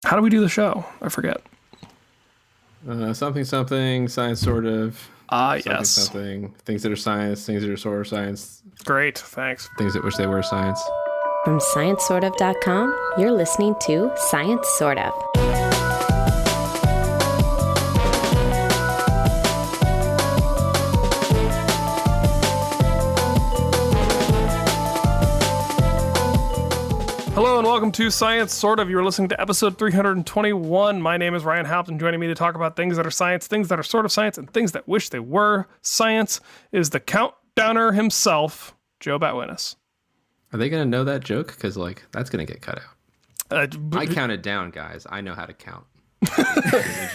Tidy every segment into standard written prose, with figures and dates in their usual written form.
How do we do the show? I forget. Something, science sort of. Yes. Something, things that are science, things that are sort of science. Great, thanks. Things that wish they were science. From ScienceSortOf.com, you're listening to Science Sort of. Hello and welcome to Science Sort of. You're listening to episode 321. My name is Ryan Haupt, and joining me to talk about things that are science, things that are sort of science, and things that wish they were science is the countdowner himself, Joe Batwinis. Are they going to know that joke? Because, that's going to get cut out. I counted down, guys. I know how to count.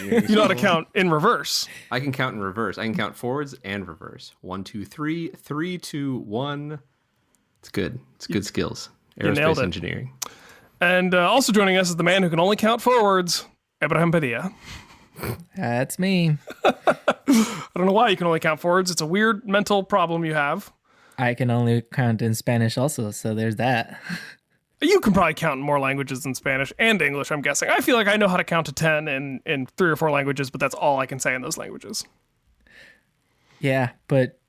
You know how to count in reverse. I can count in reverse. I can count forwards and reverse. 1, 2, 3, 3, 2, 1. It's good. It's good skills. Aerospace engineering. And also joining us is the man who can only count forwards, Abraham Padilla. That's me. I don't know why you can only count forwards. It's a weird mental problem you have. I can only count in Spanish also, so there's that. You can probably count in more languages than Spanish and English, I'm guessing. I feel like I know how to count to 10 in 3 or 4 languages, but that's all I can say in those languages. Yeah, but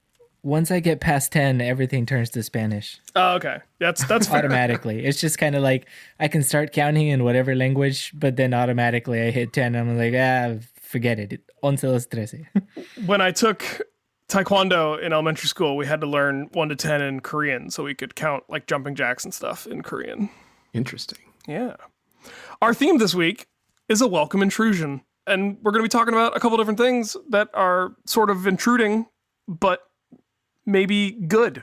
once I get past 10, everything turns to Spanish. Oh, okay. That's fair. Automatically. It's just kind of like I can start counting in whatever language, but then automatically I hit 10. I'm like, forget it. 11, 12, 13. When I took Taekwondo in elementary school, we had to learn 1 to 10 in Korean so we could count like jumping jacks and stuff in Korean. Interesting. Yeah. Our theme this week is a welcome intrusion. And we're going to be talking about a couple different things that are sort of intruding, but maybe good.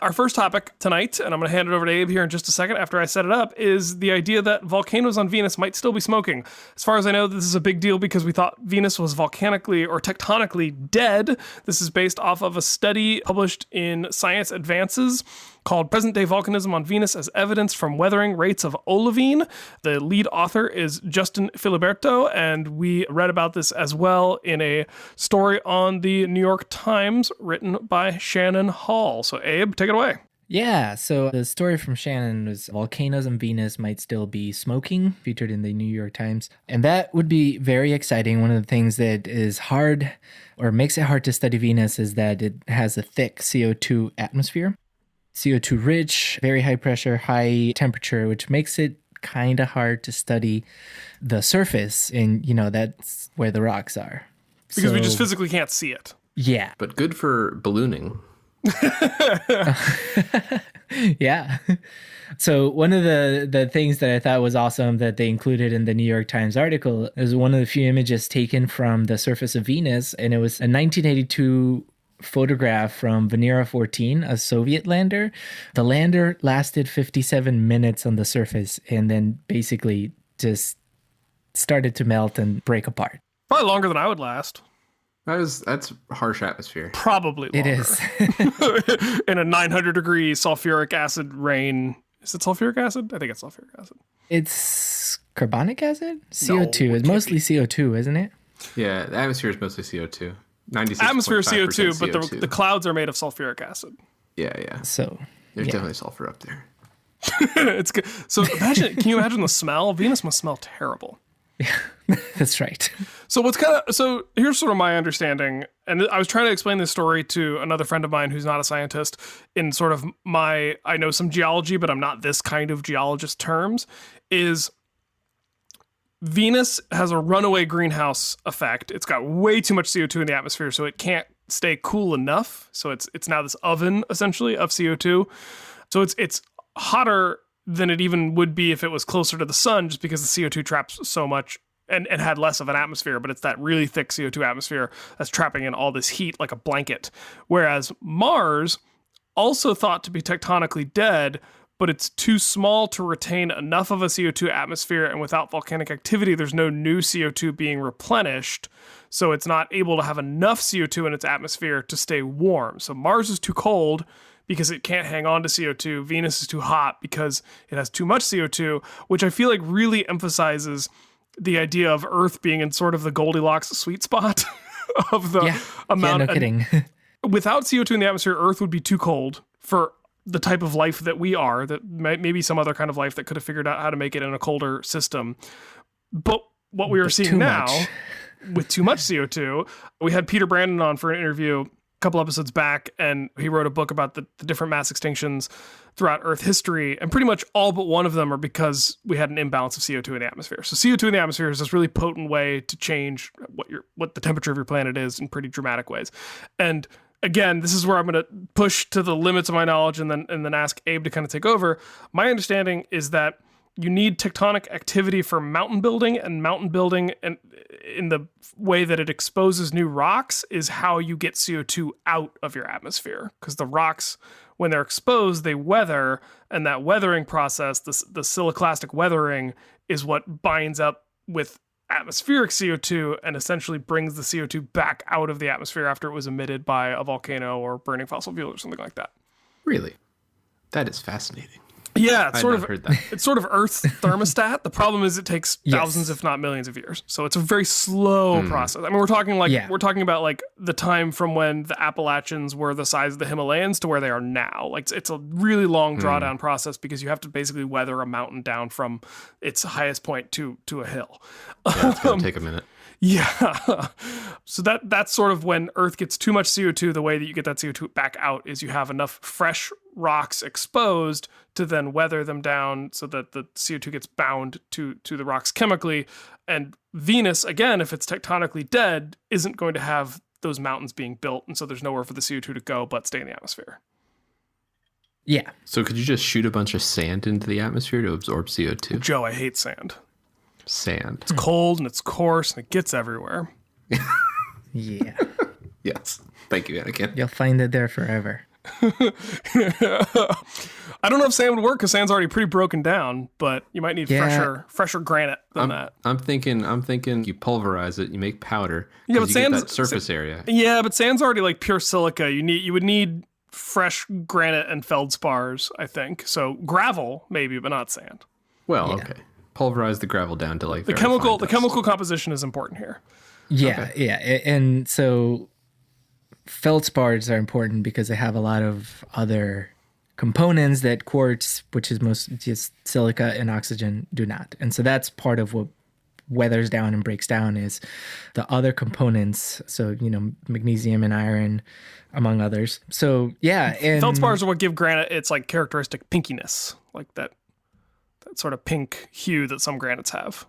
Our first topic tonight, and I'm going to hand it over to Abe here in just a second after I set it up, is the idea that volcanoes on Venus might still be smoking. As far as I know, this is a big deal because we thought Venus was volcanically or tectonically dead. This is based off of a study published in Science Advances called Present-Day Volcanism on Venus as Evidence from Weathering Rates of Olivine. The lead author is Justin Filiberto, and we read about this as well in a story on the New York Times written by Shannon Hall. So Abe, take it away. Yeah, so the story from Shannon was volcanoes on Venus might still be smoking, featured in the New York Times. And that would be very exciting. One of the things that is hard or makes it hard to study Venus is that it has a thick CO2 atmosphere. CO2 rich, very high pressure, high temperature, which makes it kind of hard to study the surface. And, that's where the rocks are. Because we just physically can't see it. Yeah. But good for ballooning. Yeah. So one of the things that I thought was awesome that they included in the New York Times article is one of the few images taken from the surface of Venus. And it was a 1982 photograph from Venera 14, a Soviet lander. The lander lasted 57 minutes on the surface and then basically just started to melt and break apart. Probably longer than I would last. That's harsh atmosphere. Probably longer. It is. In a 900-degree sulfuric acid rain. Is it sulfuric acid? I think it's sulfuric acid. It's carbonic acid? CO2. No, It's mostly CO2, isn't it? Yeah, the atmosphere is mostly CO2. Atmosphere CO2, but CO2. the clouds are made of sulfuric acid. Yeah. So There's definitely sulfur up there. It's good. So can you imagine the smell? Venus must smell terrible. Yeah, that's right. So here's sort of my understanding, and I was trying to explain this story to another friend of mine who's not a scientist in sort of I know some geology, but I'm not this kind of geologist terms, is Venus has a runaway greenhouse effect. It's got way too much CO2 in the atmosphere, so it can't stay cool enough. So it's now this oven essentially of CO2. So it's hotter than it even would be if it was closer to the sun, just because the CO2 traps so much and had less of an atmosphere, but it's that really thick CO2 atmosphere that's trapping in all this heat like a blanket. Whereas Mars, also thought to be tectonically dead, but it's too small to retain enough of a CO2 atmosphere, and without volcanic activity, there's no new CO2 being replenished, so it's not able to have enough CO2 in its atmosphere to stay warm. So Mars is too cold because it can't hang on to CO2. Venus is too hot because it has too much CO2, which I feel like really emphasizes the idea of Earth being in sort of the Goldilocks sweet spot of the amount. Yeah, no kidding. Without CO2 in the atmosphere, Earth would be too cold for the type of life that we are, that maybe some other kind of life that could have figured out how to make it in a colder system. But what we are seeing now with too much CO2, we had Peter Brandon on for an interview a couple episodes back, and he wrote a book about the different mass extinctions throughout Earth history, and pretty much all but one of them are because we had an imbalance of CO2 in the atmosphere. So CO2 in the atmosphere is this really potent way to change what the temperature of your planet is in pretty dramatic ways. And again, this is where I'm going to push to the limits of my knowledge and then ask Abe to kind of take over. My understanding is that you need tectonic activity for mountain building, and in the way that it exposes new rocks is how you get CO2 out of your atmosphere. Because the rocks, when they're exposed, they weather, and that weathering process, the siliclastic weathering, is what binds up with atmospheric CO2 and essentially brings the CO2 back out of the atmosphere after it was emitted by a volcano or burning fossil fuel or something like that. Really? That is fascinating. Yeah, it's sort of Earth's thermostat. The problem is it takes thousands, if not millions of years. So it's a very slow process. I mean, we're talking about like the time from when the Appalachians were the size of the Himalayas to where they are now. Like it's a really long drawdown process because you have to basically weather a mountain down from its highest point to a hill. Yeah, it's gonna take a minute. Yeah. So that's sort of when Earth gets too much CO2, the way that you get that CO2 back out is you have enough fresh rocks exposed to then weather them down so that the CO2 gets bound to the rocks chemically. And Venus, again, if it's tectonically dead, isn't going to have those mountains being built. And so there's nowhere for the CO2 to go but stay in the atmosphere. Yeah. So could you just shoot a bunch of sand into the atmosphere to absorb CO2? Joe, I hate sand. Sand. It's cold and it's coarse and it gets everywhere. Yeah. Yes. Thank you, Anakin. You'll find it there forever. I don't know if sand would work because sand's already pretty broken down, but you might need fresher granite than that. I'm thinking you pulverize it, you make powder. Yeah, but you get that surface area. Yeah, but sand's already like pure silica. You would need fresh granite and feldspars, I think. So gravel maybe, but not sand. Well, okay. Pulverize the gravel down to like the chemical composition is important here. Yeah, Okay. yeah, and so feldspars are important because they have a lot of other components that quartz, which is most just silica and oxygen, do not. And so that's part of what weathers down and breaks down is the other components. So, magnesium and iron, among others. So, yeah. And feldspars are what give granite its like characteristic pinkiness, like that sort of pink hue that some granites have.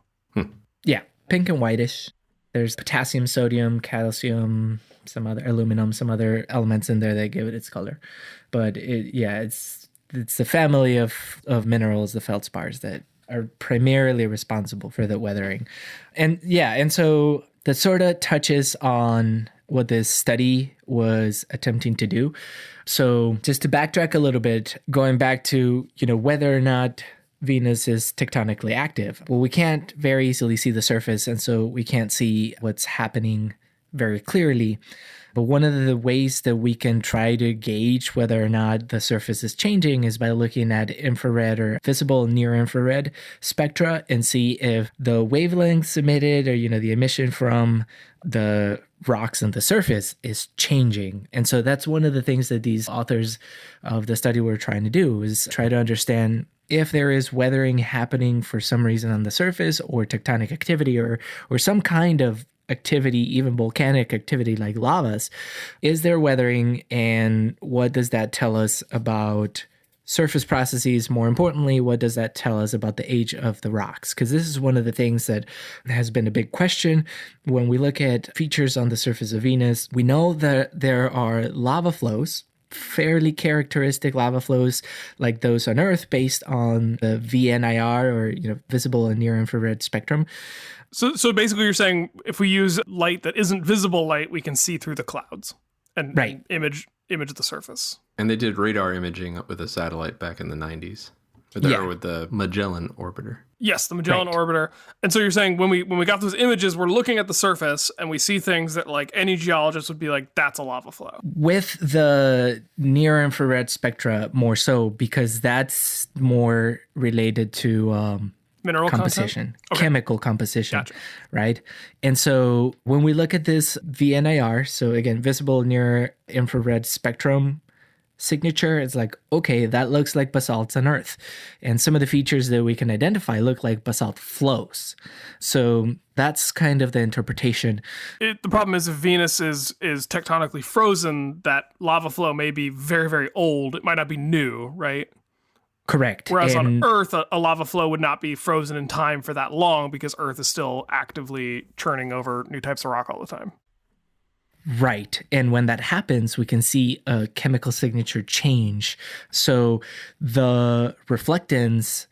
Yeah, pink and whitish. There's potassium, sodium, calcium, some other aluminum, some other elements in there that give it its color. But it's the family of minerals, the feldspars, that are primarily responsible for the weathering. And so that sort of touches on what this study was attempting to do. So just to backtrack a little bit, going back to, whether or not Venus is tectonically active. Well, we can't very easily see the surface, and so we can't see what's happening very clearly. But one of the ways that we can try to gauge whether or not the surface is changing is by looking at infrared or visible near infrared spectra and see if the wavelengths emitted or, the emission from the rocks on the surface is changing. And so that's one of the things that these authors of the study were trying to do, is try to understand if there is weathering happening for some reason on the surface, or tectonic activity, or some kind of activity, even volcanic activity like lavas. Is there weathering, and what does that tell us about surface processes? More importantly, what does that tell us about the age of the rocks? Because this is one of the things that has been a big question. When we look at features on the surface of Venus, we know that there are lava flows, fairly characteristic lava flows like those on Earth based on the VNIR, or visible and near infrared spectrum. So basically you're saying if we use light that isn't visible light, we can see through the clouds and image the surface. And they did radar imaging with a satellite back in the 90s. With the Magellan orbiter. Yes, the Magellan orbiter. And so you're saying when we got those images, we're looking at the surface and we see things that like any geologist would be like, that's a lava flow. With the near infrared spectra more so, because that's more related to mineral composition, chemical composition, Gotcha. Right? And so when we look at this VNIR, so again, visible near infrared spectrum, signature. It's like, okay, that looks like basalts on Earth. And some of the features that we can identify look like basalt flows. So that's kind of the interpretation. The problem is if Venus is tectonically frozen, that lava flow may be very, very old. It might not be new, right? Correct. Whereas on Earth, a lava flow would not be frozen in time for that long because Earth is still actively churning over new types of rock all the time. Right. And when that happens, we can see a chemical signature change. So the reflectance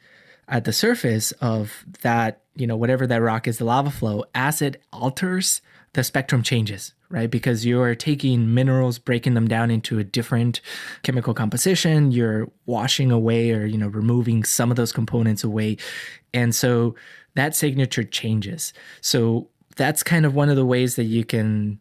at the surface of that, whatever that rock is, the lava flow, as it alters, the spectrum changes, right? Because you're taking minerals, breaking them down into a different chemical composition. You're washing away or, removing some of those components away. And so that signature changes. So that's kind of one of the ways that you can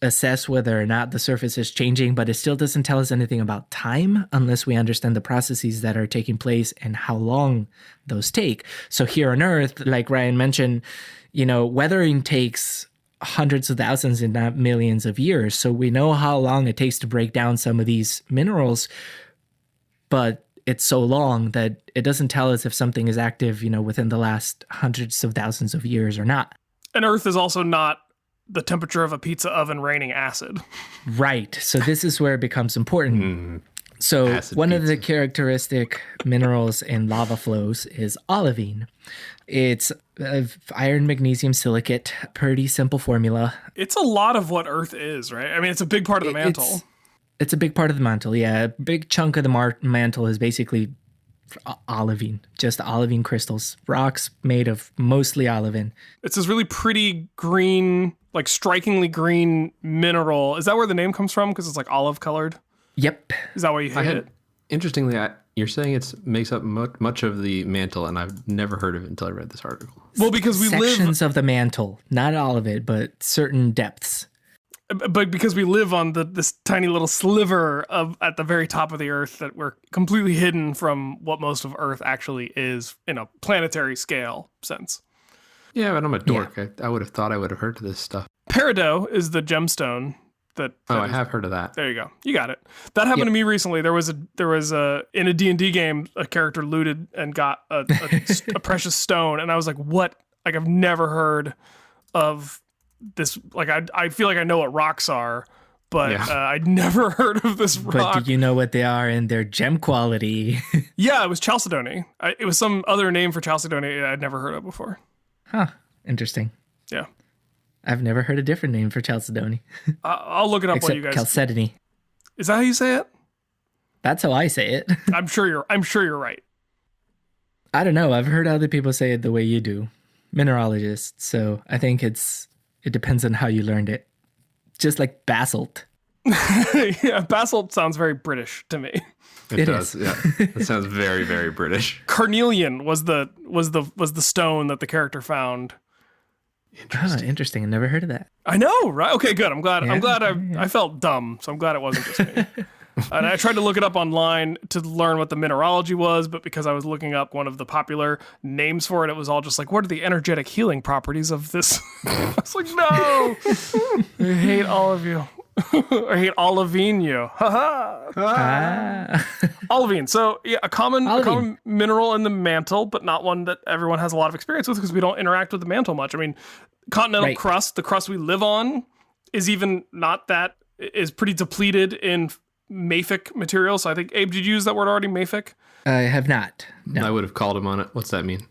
assess whether or not the surface is changing, but it still doesn't tell us anything about time unless we understand the processes that are taking place and how long those take. So here on Earth, like Ryan mentioned, weathering takes hundreds of thousands and not millions of years. So we know how long it takes to break down some of these minerals, but it's so long that it doesn't tell us if something is active, within the last hundreds of thousands of years or not. And Earth is also not the temperature of a pizza oven raining acid. Right. So this is where it becomes important. So Acid one pizza. of the characteristic minerals in lava flows is olivine. It's iron magnesium silicate, pretty simple formula. It's a lot of what Earth is, right? I mean, it's a big part of the mantle. It's a big part of the mantle, yeah. A big chunk of the mantle is basically olivine, just olivine crystals, rocks made of mostly olivine. It's this really pretty green, like strikingly green mineral. Is that where the name comes from? Because it's like olive colored? Yep. Is that why you hate it? Interestingly, you're saying it makes up much of the mantle, and I've never heard of it until I read this article. Well, because we Sections of the mantle, not all of it, but certain depths. But because we live on this tiny little sliver at the very top of the Earth, that we're completely hidden from what most of Earth actually is in a planetary scale sense. Yeah, but I'm a dork. Yeah. I would have thought I would have heard of this stuff. Peridot is the gemstone that I have heard of that. There you go. You got it. That happened to me recently. There was in a D&D game, a character looted and got a precious stone, and I was like, what? Like, I've never heard of this. Like, I feel like I know what rocks are, but I'd never heard of this rock. But do you know what they are in their gem quality? Yeah, it was chalcedony. It was some other name for chalcedony I'd never heard of before. Huh. Interesting. Yeah. I've never heard a different name for chalcedony. I'll look it up while you guys. Chalcedony. Is that how you say it? That's how I say it. I'm sure you're right. I don't know. I've heard other people say it the way you do, mineralogists. So I think it depends on how you learned it. Just like basalt. Yeah, basalt sounds very British to me. It does. Yeah, it sounds very, very British. Carnelian was the stone that the character found. Interesting. I never heard of that. I know, right? Okay, good. I'm glad. I felt dumb, so I'm glad it wasn't just me. And I tried to look it up online to learn what the mineralogy was, but because I was looking up one of the popular names for it, it was all just like, what are the energetic healing properties of this? I was like, no, I hate all of you. I hate olivine you. Olivine. So yeah, a common mineral in the mantle, but not one that everyone has a lot of experience with because we don't interact with the mantle much. I mean, continental crust, the crust we live on, is pretty depleted in mafic material. So I think, Abe, did you use that word already, mafic? I have not. No. I would have called him on it. What's that mean?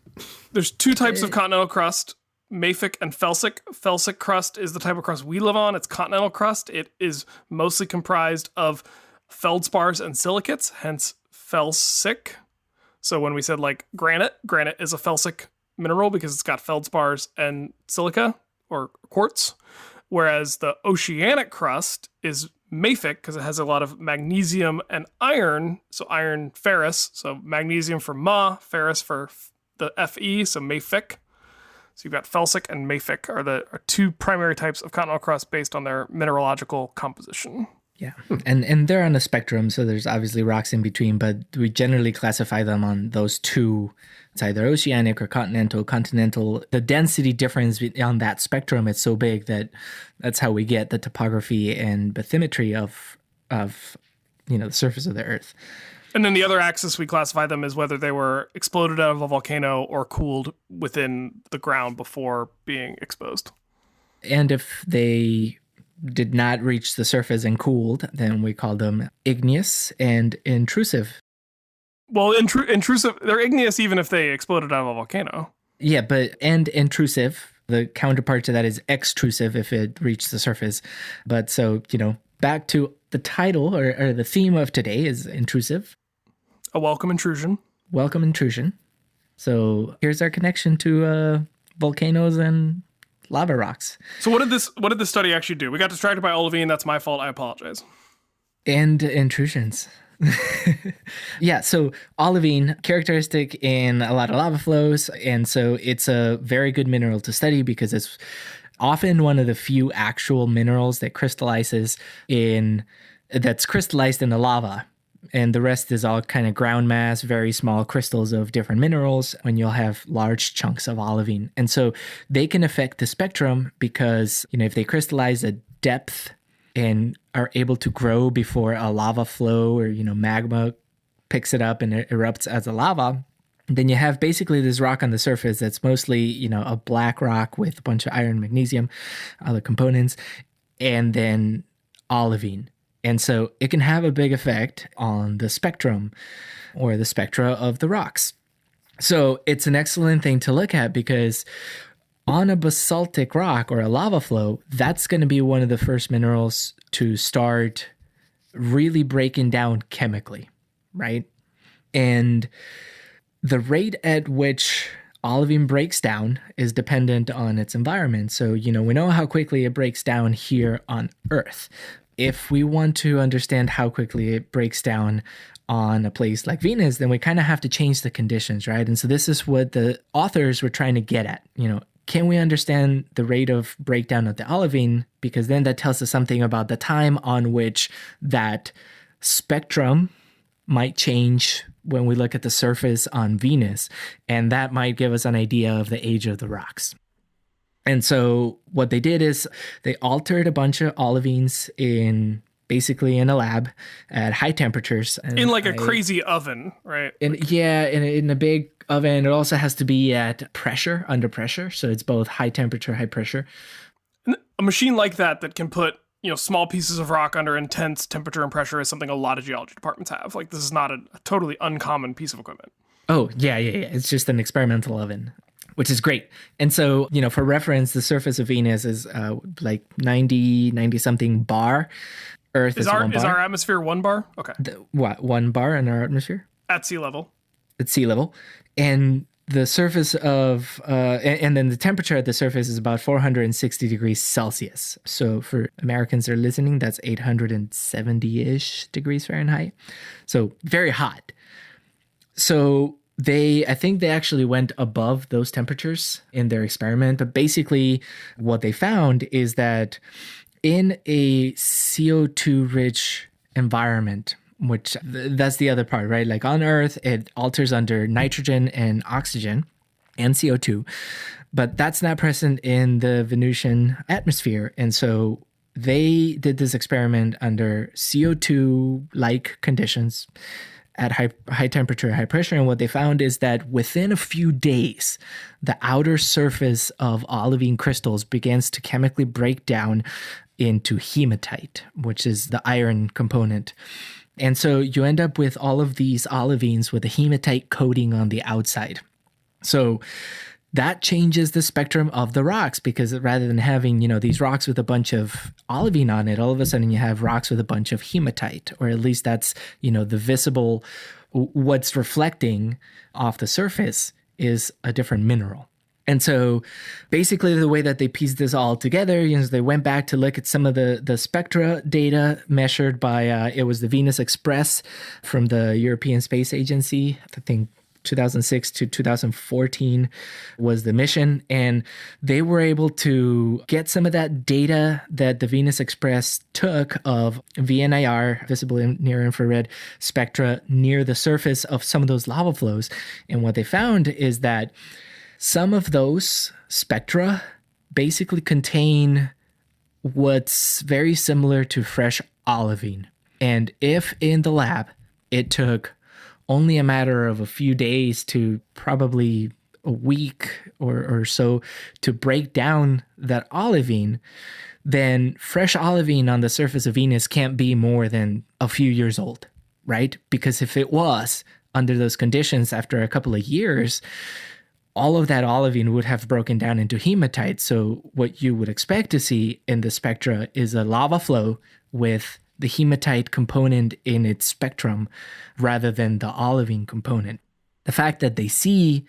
There's two types of continental crust. Mafic and felsic. Felsic crust is the type of crust we live on. It's continental crust. It is mostly comprised of feldspars and silicates, hence felsic. So when we said like granite is a felsic mineral because it's got feldspars and silica or quartz, whereas the oceanic crust is mafic because it has a lot of magnesium and iron. So iron, ferrous. So magnesium for Ma, ferrous for the Fe, so mafic. So you've got felsic and mafic are two primary types of continental crust based on their mineralogical composition. Yeah, and they're on a spectrum, so there's obviously rocks in between, but we generally classify them on those two. It's either oceanic or continental. Continental, the density difference on that spectrum is so big that that's how we get the topography and bathymetry of the surface of the Earth. And then the other axis we classify them as whether they were exploded out of a volcano or cooled within the ground before being exposed. And if they did not reach the surface and cooled, then we call them igneous and intrusive. Well, intrusive, they're igneous even if they exploded out of a volcano. Yeah, and intrusive, the counterpart to that is extrusive if it reached the surface. But so, back to the title or the theme of today is intrusive. A welcome intrusion. Welcome intrusion. So here's our connection to volcanoes and lava rocks. So what did this study actually do? We got distracted by olivine. That's my fault. I apologize. And intrusions. Yeah, so olivine, characteristic in a lot of lava flows, and so it's a very good mineral to study because it's often one of the few actual minerals that that's crystallized in the lava. And the rest is all kind of ground mass, very small crystals of different minerals when you'll have large chunks of olivine. And so they can affect the spectrum because, if they crystallize at depth and are able to grow before a lava flow or, magma picks it up and it erupts as a lava, then you have basically this rock on the surface that's mostly, a black rock with a bunch of iron, magnesium, other components, and then olivine. And so it can have a big effect on the spectrum or the spectra of the rocks. So it's an excellent thing to look at because on a basaltic rock or a lava flow, that's going to be one of the first minerals to start really breaking down chemically, right? And the rate at which olivine breaks down is dependent on its environment. So, we know how quickly it breaks down here on Earth. If we want to understand how quickly it breaks down on a place like Venus, then we kind of have to change the conditions, right? And so this is what the authors were trying to get at. Can we understand the rate of breakdown of the olivine? Because then that tells us something about the time on which that spectrum might change when we look at the surface on Venus. And that might give us an idea of the age of the rocks. And so what they did is they altered a bunch of olivines basically in a lab at high temperatures. And in a crazy oven, right? In a big oven. It also has to be at under pressure. So it's both high temperature, high pressure. A machine like that can put, small pieces of rock under intense temperature and pressure is something a lot of geology departments have. This is not a totally uncommon piece of equipment. Oh, yeah. It's just an experimental oven, which is great. And so, for reference, the surface of Venus is 90 something bar. Earth is 1 bar. Is our atmosphere 1 bar? Okay. 1 bar in our atmosphere? At sea level. At sea level. And the surface of, and then the temperature at the surface is about 460 degrees Celsius. So for Americans that are listening, that's 870-ish degrees Fahrenheit. So very hot. So I think they actually went above those temperatures in their experiment. But basically what they found is that in a CO2-rich environment, which that's the other part, right? On Earth, it alters under nitrogen and oxygen and CO2, but that's not present in the Venusian atmosphere. And so they did this experiment under CO2-like conditions at high temperature, high pressure. And what they found is that within a few days, the outer surface of olivine crystals begins to chemically break down into hematite, which is the iron component. And so you end up with all of these olivines with a hematite coating on the outside. So that changes the spectrum of the rocks because rather than having, these rocks with a bunch of olivine on it, all of a sudden you have rocks with a bunch of hematite, or at least that's, the visible, what's reflecting off the surface is a different mineral. And so basically the way that they pieced this all together is they went back to look at some of the spectra data measured by, it was the Venus Express from the European Space Agency. I think 2006 to 2014 was the mission. And they were able to get some of that data that the Venus Express took of VNIR, visible near infrared spectra, near the surface of some of those lava flows. And what they found is that some of those spectra basically contain what's very similar to fresh olivine. And if in the lab it took only a matter of a few days to probably a week or so to break down that olivine, then fresh olivine on the surface of Venus can't be more than a few years old, right? Because if it was under those conditions after a couple of years, all of that olivine would have broken down into hematite. So what you would expect to see in the spectra is a lava flow with the hematite component in its spectrum rather than the olivine component. The fact that they see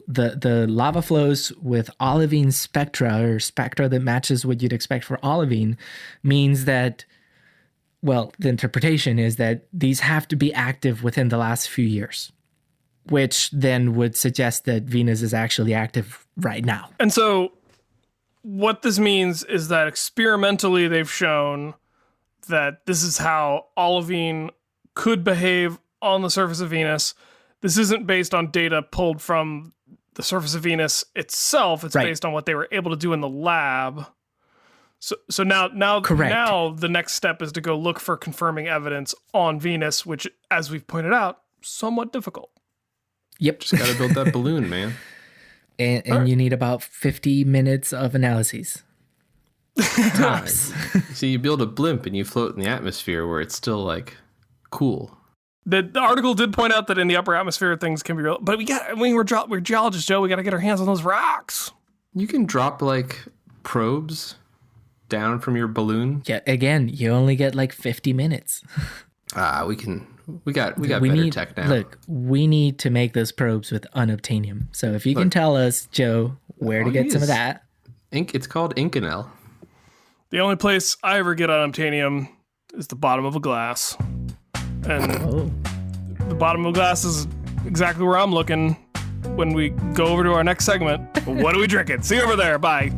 the lava flows with olivine spectra or spectra that matches what you'd expect for olivine means that, well, the interpretation is that these have to be active within the last few years, which then would suggest that Venus is actually active right now. And so what this means is that experimentally they've shown that this is how olivine could behave on the surface of Venus. This isn't based on data pulled from the surface of Venus itself. It's based on what they were able to do in the lab. So now Correct. Now the next step is to go look for confirming evidence on Venus, which, as we've pointed out, somewhat difficult. Yep. Just got to build that balloon, man. And you need about 50 minutes of analyses. Tops. So you build a blimp and you float in the atmosphere where it's still like cool. The article did point out that in the upper atmosphere things can be real, but we're geologists, Joe. We got to get our hands on those rocks. You can drop like probes down from your balloon. Yeah, again, you only get like 50 minutes. We got better tech now. Look, we need to make those probes with unobtainium. So if you can tell us, Joe, where to get some of that. It's called Inconel. The only place I ever get unobtainium is the bottom of a glass. And the bottom of a glass is exactly where I'm looking when we go over to our next segment. What are we drinking? See you over there. Bye.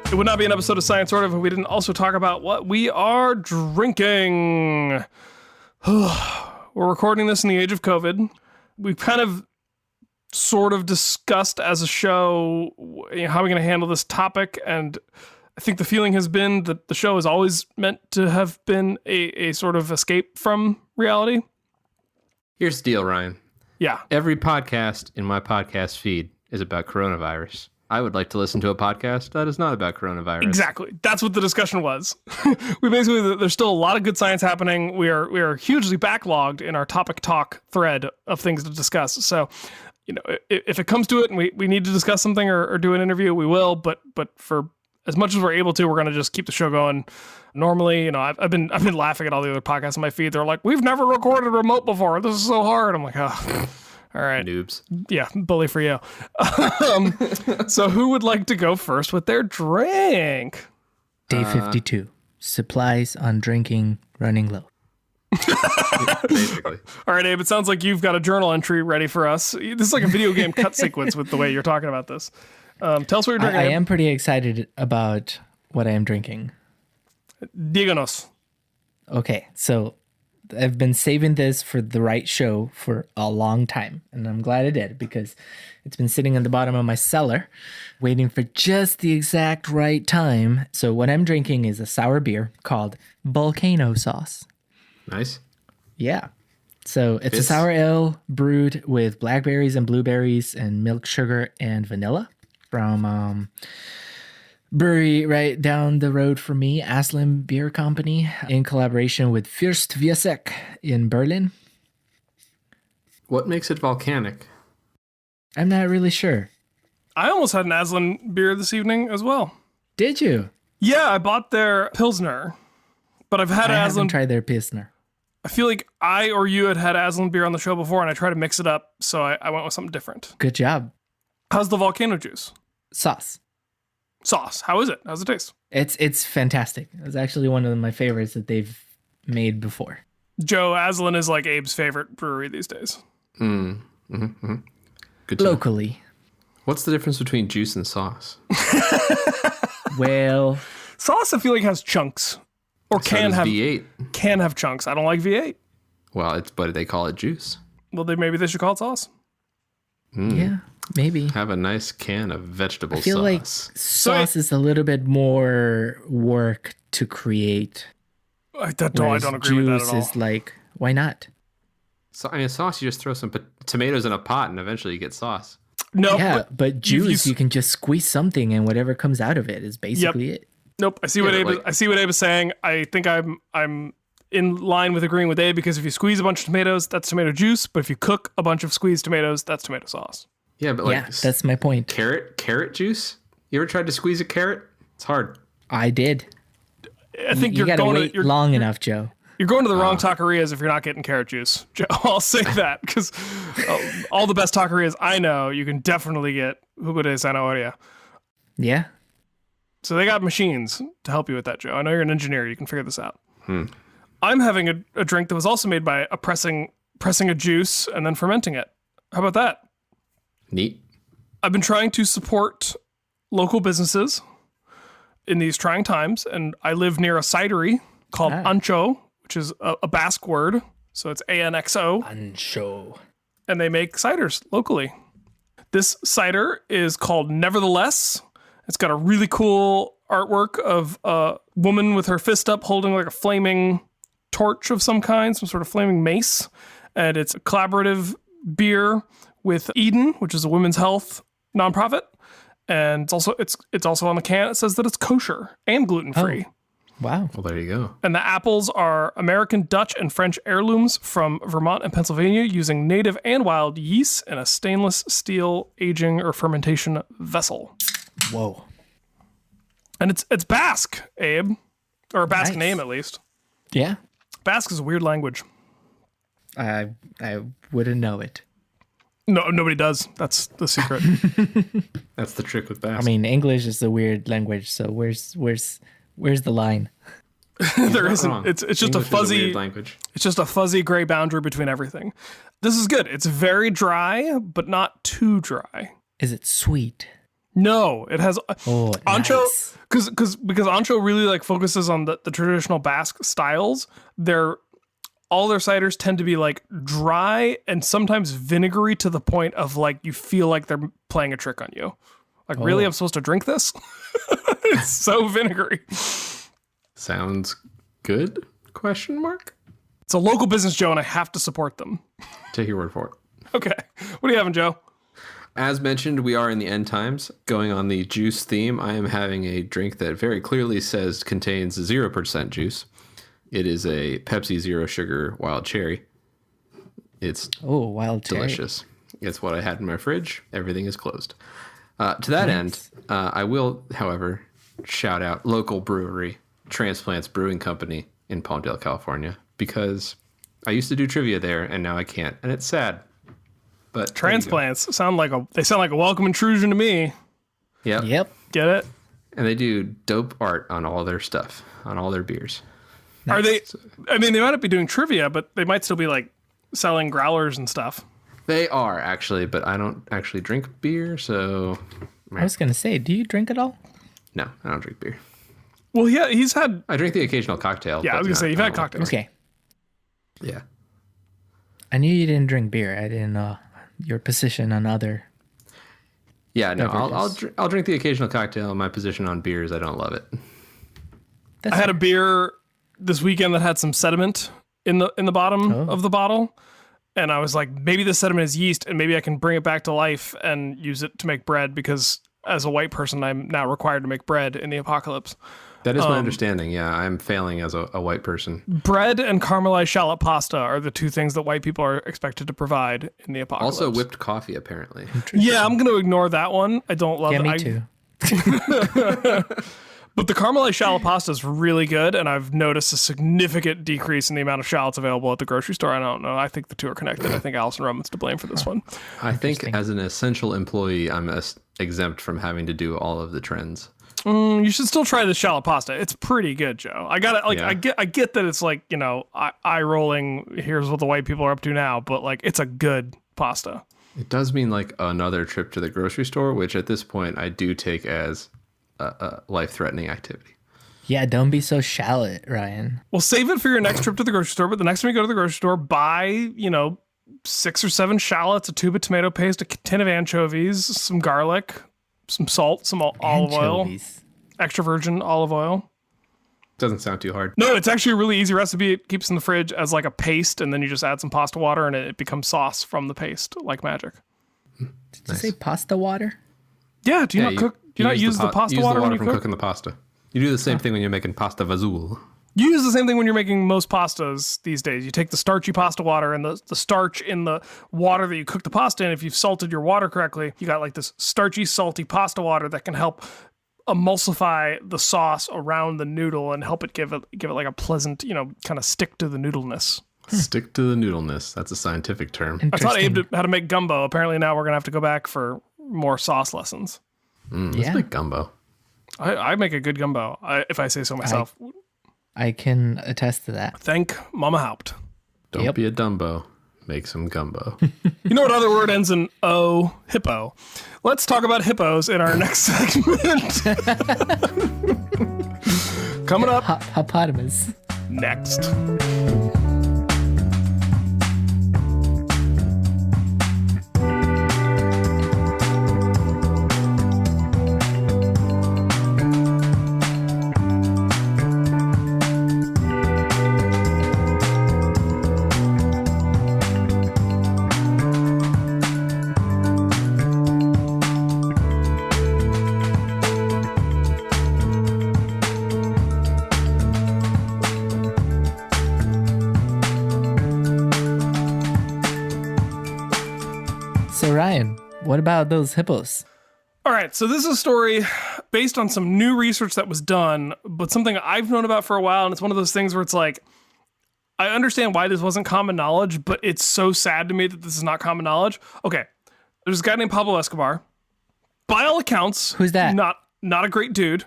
It would not be an episode of Science Sort of if we didn't also talk about what we are drinking. We're recording this in the age of COVID. We've kind of sort of discussed as a show how we're going to handle this topic, and I think the feeling has been that the show is always meant to have been a sort of escape from reality. Here's the deal, Ryan. Yeah. Every podcast in my podcast feed is about coronavirus. I would like to listen to a podcast that is not about coronavirus. Exactly. That's what the discussion was. There's still a lot of good science happening. We are hugely backlogged in our topic talk thread of things to discuss. So, if it comes to it and we need to discuss something or do an interview, we will. But for as much as we're able to, we're going to just keep the show going. Normally, I've been laughing at all the other podcasts on my feed. They're like, we've never recorded remote before. This is so hard. I'm like, oh. All right. Noobs. Yeah, bully for you. So who would like to go first with their drink? Day 52. Supplies on drinking running low. Basically. All right, Abe, it sounds like you've got a journal entry ready for us. This is like a video game cut sequence with the way you're talking about this. Tell us what you're drinking. I am pretty excited about what I am drinking. Díganos. Okay, so I've been saving this for the right show for a long time, and I'm glad I did because it's been sitting in the bottom of my cellar waiting for just the exact right time. So what I'm drinking is a sour beer called Volcano Sauce. Nice. Yeah. So it's a sour ale brewed with blackberries and blueberries and milk sugar and vanilla from brewery right down the road from me, Aslin Beer Company, in collaboration with Fürst Wiesek in Berlin. What makes it volcanic? I'm not really sure. I almost had an Aslin beer this evening as well. Did you? Yeah, I bought their Pilsner, but I've had I Aslin. haven't tried their Pilsner. I feel like I or you had Aslin beer on the show before, and I tried to mix it up, so I went with something different. Good job. How's the volcano juice? Sauce. sauce. How is it? How's it taste? It's fantastic. It's actually one of my favorites that they've made before. Joe, Aslin is like Abe's favorite brewery these days. Good to know. Locally. What's the difference between juice and sauce? Well, Sauce, I feel like has chunks, or So does V8. can have chunks. I don't like V8. Well, but they call it juice. Well, maybe they should call it sauce. yeah, maybe. Have a nice can of vegetable I feel sauce. like sauce is a little bit more work to create. I don't agree with that Juice at all. is like, why not? So, I mean, sauce, you just throw some tomatoes in a pot and eventually you get sauce. No, Yeah, but you've juice, used- you can just squeeze something and whatever comes out of it is basically it. Nope. I see what Abe. I see what Abe is saying. I think I'm in line with agreeing with Abe, because if you squeeze a bunch of tomatoes, that's tomato juice. But if you cook a bunch of squeezed tomatoes, that's tomato sauce. Yeah, but like Yeah, that's my point. carrot juice? You ever tried to squeeze a carrot? It's hard. I did. I think You you're gotta going wait to long enough, Joe. you're going to the wrong taquerias if you're not getting carrot juice. Joe, I'll say that, because all the best taquerias I know, you can definitely get jugo de zanahoria. Yeah. So they got machines to help you with that, Joe. I know you're an engineer. You can figure this out. I'm having a drink that was also made by pressing a juice and then fermenting it. How about that? Neat. I've been trying to support local businesses in these trying times, and I live near a cidery called ANXO, which is a Basque word. So it's ANXO, ANXO. and they make ciders locally. This cider is called Nevertheless. It's got a really cool artwork of a woman with her fist up holding like a flaming torch of some kind, some sort of flaming mace. And it's a collaborative beer with Eden, which is a women's health nonprofit. And it's also on the can. It says that it's kosher and gluten-free. Wow. Well, there you go. And the apples are American, Dutch, and French heirlooms from Vermont and Pennsylvania, using native and wild yeast in a stainless steel aging or fermentation vessel. Whoa. And it's Basque, Abe. Or a Basque Nice. name, at least. Yeah. Basque is a weird language. I wouldn't know it. No, nobody does. That's the secret. That's the trick with Basque. I mean, English is a weird language, so where's the line? There not isn't. wrong. It's just English a fuzzy is weird language. It's just a fuzzy gray boundary between everything. This is good. It's very dry, but not too dry. Is it sweet? No, it has Oh, Ancho, nice. because Ancho really like focuses on the traditional Basque styles. All their ciders tend to be like dry and sometimes vinegary to the point of like you feel like they're playing a trick on you. Like, really, I'm supposed to drink this? It's so vinegary. Sounds good? Question mark? It's a local business, Joe, and I have to support them. Take your word for it. Okay, what are you having, Joe? As mentioned, we are in the end times. Going on the juice theme, I am having a drink that very clearly says contains 0% juice. It is a Pepsi Zero Sugar Wild Cherry. It's Wild cherry. delicious. It's what I had in my fridge. Everything is closed. To that end, I will, however, shout out local brewery, Transplants Brewing Company in Palmdale, California, because I used to do trivia there and now I can't, and it's sad. But Transplants sound like a welcome intrusion to me. Yep. Yep. Get it? And they do dope art on all their stuff, on all their beers. Are they? I mean, they might not be doing trivia, but they might still be like selling growlers and stuff. They are actually, but I don't actually drink beer, so I was gonna say, do you drink at all? no, I don't drink beer. Well, yeah, he's had. I drink the occasional cocktail. Yeah, I but was gonna say you've I had don't like cocktails. Okay. beer. Yeah. I knew you didn't drink beer. I didn't know your position on other. Yeah, no, Beverages. I'll drink the occasional cocktail. My position on beers, I don't love it. That's I had a beer this weekend that had some sediment in the bottom of the bottle, and I was like, maybe the sediment is yeast, and maybe I can bring it back to life and use it to make bread, because as a white person, I'm now required to make bread in the apocalypse. That is my understanding. Yeah, I'm failing as a white person. Bread and caramelized shallot pasta are the two things that white people are expected to provide in the apocalypse. Also, whipped coffee, apparently. Yeah, I'm going to ignore that one. I don't love Yeah, it. me too. But the caramelized shallot pasta is really good, and I've noticed a significant decrease in the amount of shallots available at the grocery store. I don't know. I think the two are connected. I think Allison Roman's to blame for this one. I think as an essential employee, I'm exempt from having to do all of the trends. You should still try the shallot pasta. It's pretty good, Joe. I got it. Yeah. I get that it's like, eye rolling. Here's what the white people are up to now, but like, it's a good pasta. It does mean like another trip to the grocery store, which at this point I do take as a life-threatening activity. Yeah, don't be so shallot, Ryan. Well, save it for your next trip to the grocery store. But the next time you go to the grocery store, buy, 6 or 7 shallots, a tube of tomato paste, a tin of anchovies, some garlic, some salt, some olive oil, extra virgin olive oil. Doesn't sound too hard. No, it's actually a really easy recipe. It keeps in the fridge as like a paste, and then you just add some pasta water, and it becomes sauce from the paste, like magic. Did you say pasta water? Yeah, do you not cook? Do you not use the pasta water when you from cook? cooking the pasta. You do the same thing when you're making pasta fazool. You use the same thing when you're making most pastas these days. You take the starchy pasta water and the starch in the water that you cook the pasta in. If you've salted your water correctly, you got like this starchy, salty pasta water that can help emulsify the sauce around the noodle and help it give it like a pleasant, kind of stick to the noodleness. Stick to the noodleness. That's a scientific term. I taught Abe how to make gumbo. Apparently now we're going to have to go back for more sauce lessons. Let's make gumbo. I make a good gumbo, if I say so myself. I can attest to that. Thank Mama Haupt. Don't be a Dumbo. Make some gumbo. You know what other word ends in O? Hippo. Let's talk about hippos in our next segment. Coming up Hippopotamus. next. So Ryan, what about those hippos? All right, so this is a story based on some new research that was done, but something I've known about for a while, and it's one of those things where it's like, I understand why this wasn't common knowledge, but it's so sad to me that this is not common knowledge. Okay, there's a guy named Pablo Escobar. By all accounts, who's that? Not a great dude.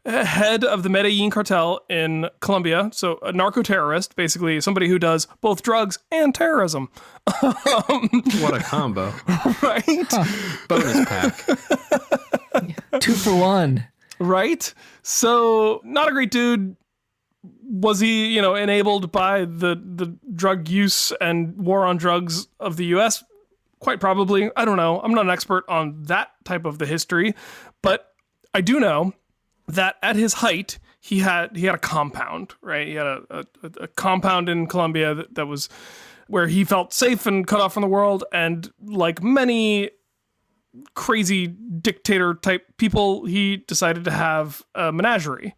Head of the Medellin cartel in Colombia. So a narco-terrorist, basically somebody who does both drugs and terrorism. What a combo. Right? Bonus pack. 2 for 1. Right? So not a great dude. Was he, enabled by the drug use and war on drugs of the U.S.? Quite probably. I don't know. I'm not an expert on that type of the history, but I do know that at his height, he had a compound, right? He had a compound in Colombia that was where he felt safe and cut off from the world. And like many crazy dictator type people, he decided to have a menagerie.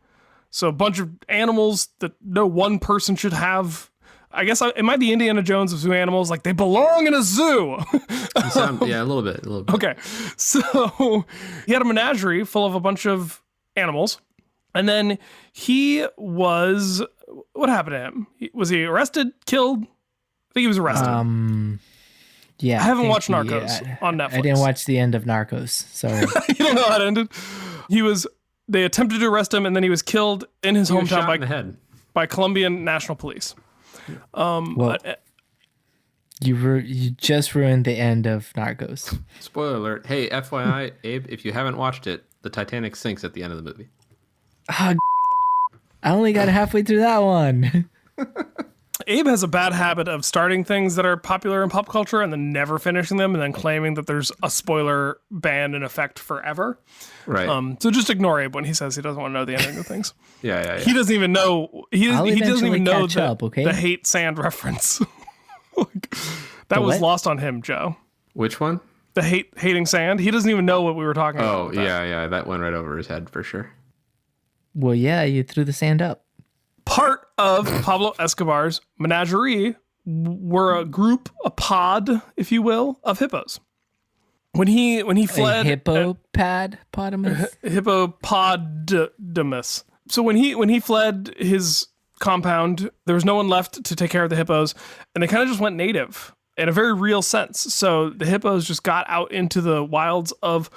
So a bunch of animals that no one person should have. I guess it might be Indiana Jones of zoo animals. Like they belong in a zoo. Yeah, a little bit. Okay. So he had a menagerie full of a bunch of animals. And then what happened to him? Was he arrested, killed? I think he was arrested. Yeah. I haven't watched Narcos on Netflix. I didn't watch the end of Narcos, so You don't know how it ended? They attempted to arrest him, and then he was killed in his hometown shot in the head by Colombian National Police. You just ruined the end of Narcos. Spoiler alert. Hey, FYI, Abe, if you haven't watched it, the Titanic sinks at the end of the movie. I only got halfway through that one. Abe has a bad habit of starting things that are popular in pop culture and then never finishing them and then claiming that there's a spoiler ban in effect forever. Right. So just ignore Abe when he says he doesn't want to know the ending of things. Yeah. He doesn't even know. He doesn't even know the hate sand reference. That was lost on him, Joe. Which one? The hating sand. He doesn't even know what we were talking about. Oh, yeah. That went right over his head for sure. Well, yeah, you threw the sand up. Part of Pablo Escobar's menagerie were a pod, if you will, of hippos. When he fled, hippopotamus. So when he fled his compound, there was no one left to take care of the hippos, and they kind of just went native in a very real sense. So the hippos just got out into the wilds of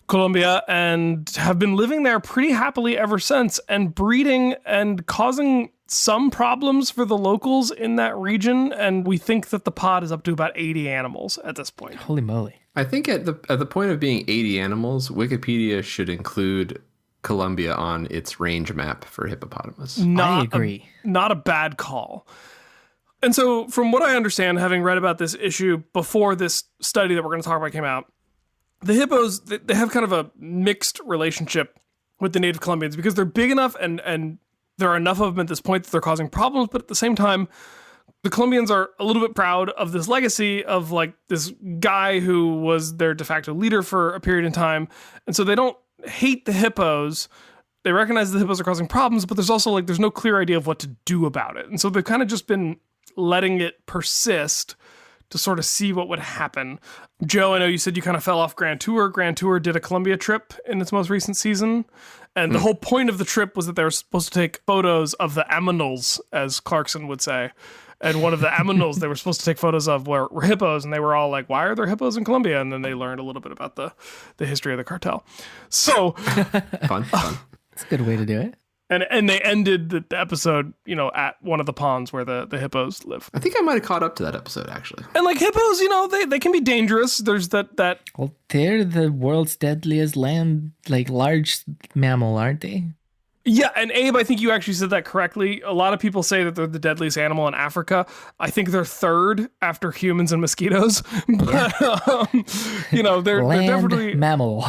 Colombia and have been living there pretty happily ever since and breeding and causing some problems for the locals in that region. And we think that the pod is up to about 80 animals at this point. Holy moly. I think at the point of being 80 animals, Wikipedia should include Colombia on its range map for hippopotamus. I agree. Not a bad call. And so from what I understand, having read about this issue before this study that we're going to talk about came out, the hippos, they have kind of a mixed relationship with the native Colombians because they're big enough and there are enough of them at this point that they're causing problems. But at the same time, the Colombians are a little bit proud of this legacy of like this guy who was their de facto leader for a period in time. And so they don't hate the hippos. They recognize the hippos are causing problems, but there's also there's no clear idea of what to do about it. And so they've kind of just been letting it persist to sort of see what would happen. Joe, I know you said you kind of fell off Grand Tour. Grand Tour did a Colombia trip in its most recent season. And the whole point of the trip was that they were supposed to take photos of the aminals, as Clarkson would say. And one of the aminals they were supposed to take photos of were hippos. And they were all like, why are there hippos in Colombia? And then they learned a little bit about the history of the cartel. So Fun. That's a good way to do it. And they ended the episode, at one of the ponds where the hippos live. I think I might have caught up to that episode, actually. And hippos, they can be dangerous. There's that. Well, they're the world's deadliest land, large mammal, aren't they? Yeah, and Abe, I think you actually said that correctly. A lot of people say that they're the deadliest animal in Africa. I think they're third after humans and mosquitoes. But, they're definitely... mammal.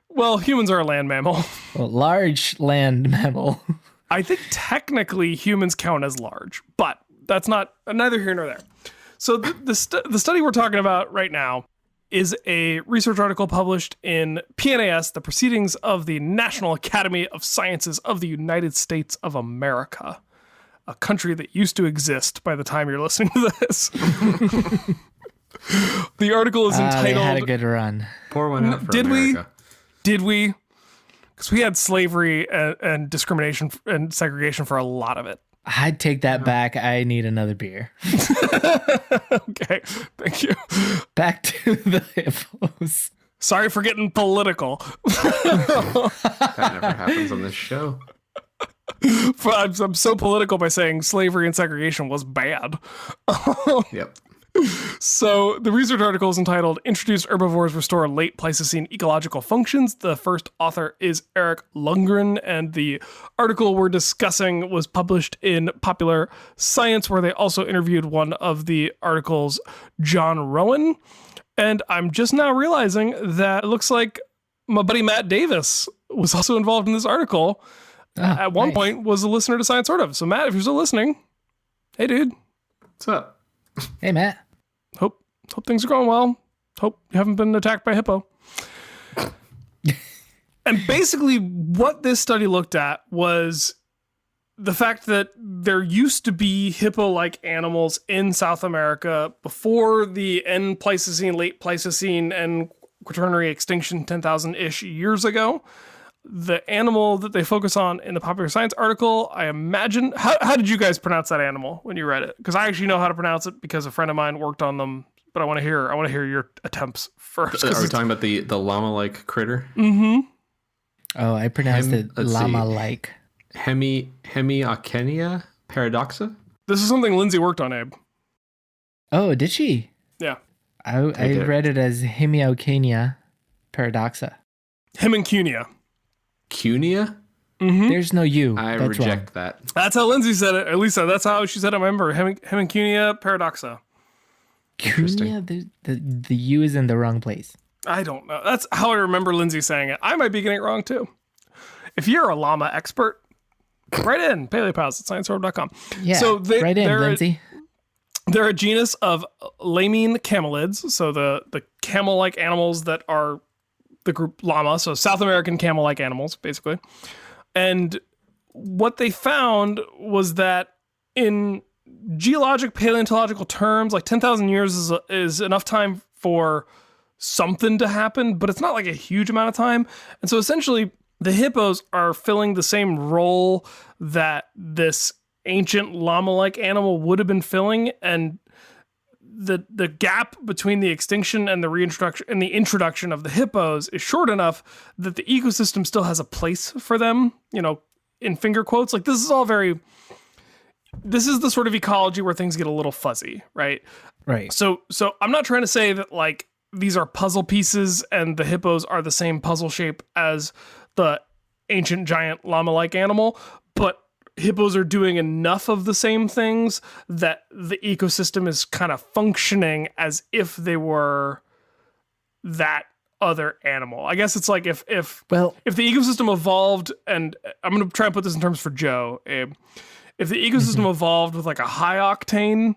Well, humans are a land mammal. Well, large land mammal. I think technically humans count as large, but that's neither here nor there. So the study we're talking about right now is a research article published in PNAS, the Proceedings of the National Academy of Sciences of the United States of America, a country that used to exist by the time you're listening to this. The article is entitled... They had a good run. Pour one out for America. Did we? Because we had slavery and discrimination and segregation for a lot of it. I'd take that back. I need another beer. Okay, thank you. Back to the hippos. Sorry for getting political. That never happens on this show. I'm so political by saying slavery and segregation was bad. Yep. So the research article is entitled Introduced Herbivores Restore Late Pleistocene Ecological Functions. The first author is Eric Lundgren, and the article we're discussing was published in Popular Science, where they also interviewed one of the article's John Rowan. And I'm just now realizing that it looks like my buddy Matt Davis was also involved in this article. At one point was a listener to Science Sort of. So Matt, if you're still listening, hey dude. What's up? Hey Matt. Hope things are going well. Hope you haven't been attacked by a hippo. And basically what this study looked at was the fact that there used to be hippo-like animals in South America before the end Pleistocene, late Pleistocene, and Quaternary extinction 10,000-ish years ago. The animal that they focus on in the Popular Science article, I imagine... How did you guys pronounce that animal when you read it? Because I actually know how to pronounce it because a friend of mine worked on them, but I want to hear your attempts first. Are we talking about the llama-like critter? Mm-hmm. Oh, I pronounced it llama-like. Hemiauchenia paradoxa? This is something Lindsay worked on, Abe. Oh, did she? Yeah. I read it as Hemiauchenia paradoxa. Hemiauchenia. Cunia? Mm-hmm. There's no U. I That's reject wrong. that. That's how Lindsay said it. At least that's how she said it. I remember. Hemiauchenia paradoxa. Cunia, the U is in the wrong place. I don't know. That's how I remember Lindsay saying it. I might be getting it wrong too. If you're a llama expert, write in PaleoPOWs at scienceorb.com. Yeah, so write in, Lindsay. They're a genus of lamine camelids, so the camel-like animals that are the group llama, so South American camel-like animals, basically. And what they found was that in geologic paleontological terms, 10,000 years is enough time for something to happen, but it's not a huge amount of time. And so essentially, the hippos are filling the same role that this ancient llama-like animal would have been filling, and the gap between the extinction and the reintroduction and the introduction of the hippos is short enough that the ecosystem still has a place for them, in finger quotes. Like this is the sort of ecology where things get a little fuzzy, right? Right. So I'm not trying to say that like these are puzzle pieces and the hippos are the same puzzle shape as the ancient giant llama-like animal, but hippos are doing enough of the same things that the ecosystem is kind of functioning as if they were that other animal. I guess it's like if the ecosystem evolved, and I'm going to try and put this in terms for Joe, Abe. If the ecosystem evolved with like a high octane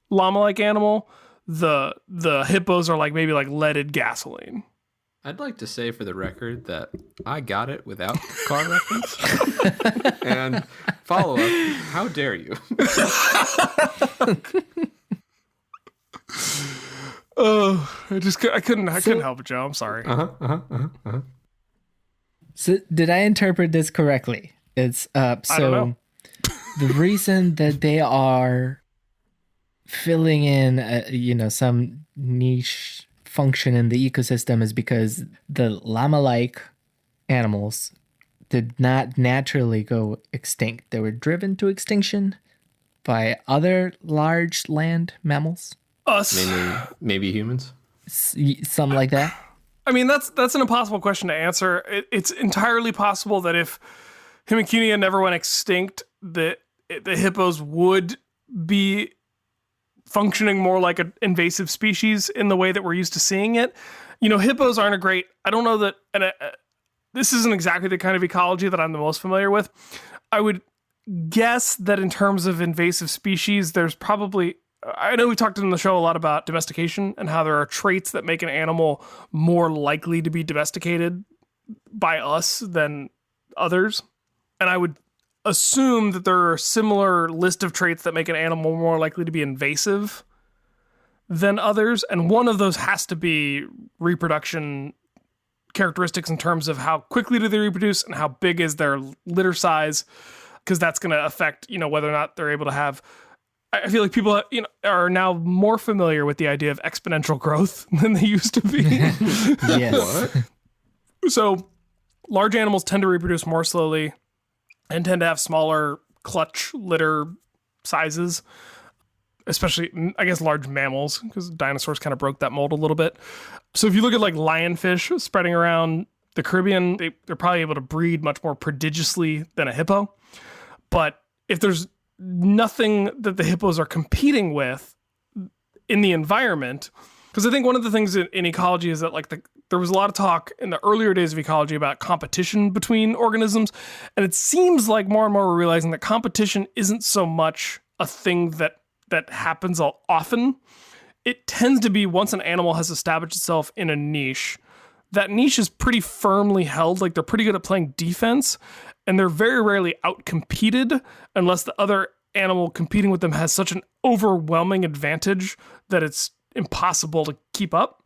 llama-like animal, the hippos are like maybe like leaded gasoline. I'd like to say for the record that I got it without car reference. And follow up, how dare you? I couldn't help it, Joe. I'm sorry. So did I interpret this correctly? It's I don't know. The reason that they are filling in, some niche function in the ecosystem is because the llama-like animals did not naturally go extinct. They were driven to extinction by other large land mammals. Us. Maybe humans. Something like that. I mean, that's an impossible question to answer. It's entirely possible that if Hemiauchenia never went extinct, the hippos would be functioning more like an invasive species in the way that we're used to seeing it. Hippos aren't I don't know that, and this isn't exactly the kind of ecology that I'm the most familiar with. I would guess that in terms of invasive species, there's probably, I know we talked in the show a lot about domestication and how there are traits that make an animal more likely to be domesticated by us than others. And I would assume that there are a similar list of traits that make an animal more likely to be invasive than others. And one of those has to be reproduction characteristics in terms of how quickly do they reproduce and how big is their litter size, because that's going to affect, whether or not they're able to have. I feel like people, are now more familiar with the idea of exponential growth than they used to be. Yes. So large animals tend to reproduce more slowly and tend to have smaller clutch litter sizes, especially, I guess, large mammals, because dinosaurs kind of broke that mold a little bit. So if you look at like lionfish spreading around the Caribbean, they're probably able to breed much more prodigiously than a hippo. But if there's nothing that the hippos are competing with in the environment, because I think one of the things in ecology is that like there was a lot of talk in the earlier days of ecology about competition between organisms. And it seems like more and more we're realizing that competition isn't so much a thing that happens often. It tends to be once an animal has established itself in a niche, that niche is pretty firmly held. Like they're pretty good at playing defense, and they're very rarely outcompeted unless the other animal competing with them has such an overwhelming advantage that it's impossible to keep up.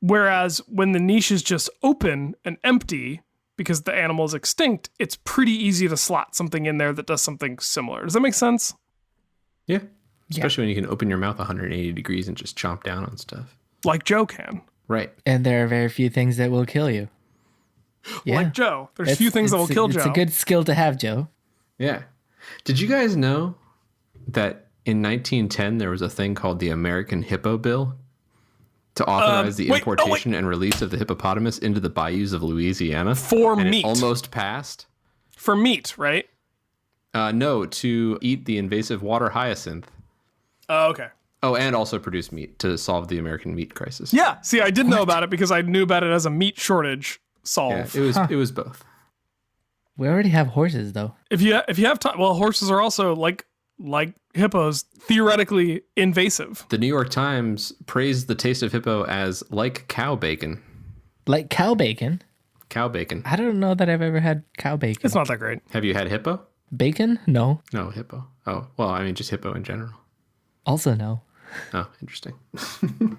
Whereas when the niche is just open and empty because the animal is extinct, it's pretty easy to slot something in there that does something similar. Does that make sense? Yeah. Especially when you can open your mouth 180 degrees and just chomp down on stuff. Like Joe can. Right. And there are very few things that will kill you. Yeah. Like Joe. There's few things that will kill Joe. It's a good skill to have, Joe. Yeah. Did you guys know that in 1910 there was a thing called the American Hippo Bill to authorize the importation and release of the hippopotamus into the bayous of Louisiana? For and meat. It almost passed. For meat, right? No, to eat the invasive water hyacinth. Oh, okay. Oh, and also produce meat to solve the American meat crisis. Yeah. See, I did know about it because I knew about it as a meat shortage solve. Yeah, it was both. We already have horses, though. If you have time, well, horses are also like hippos, theoretically invasive. The New York Times praised the taste of hippo as like cow bacon. Like cow bacon? Cow bacon. I don't know that I've ever had cow bacon. It's not that great. Have you had hippo? Bacon? No. No, hippo. Oh, well, I mean, just hippo in general. Also no. Oh, interesting.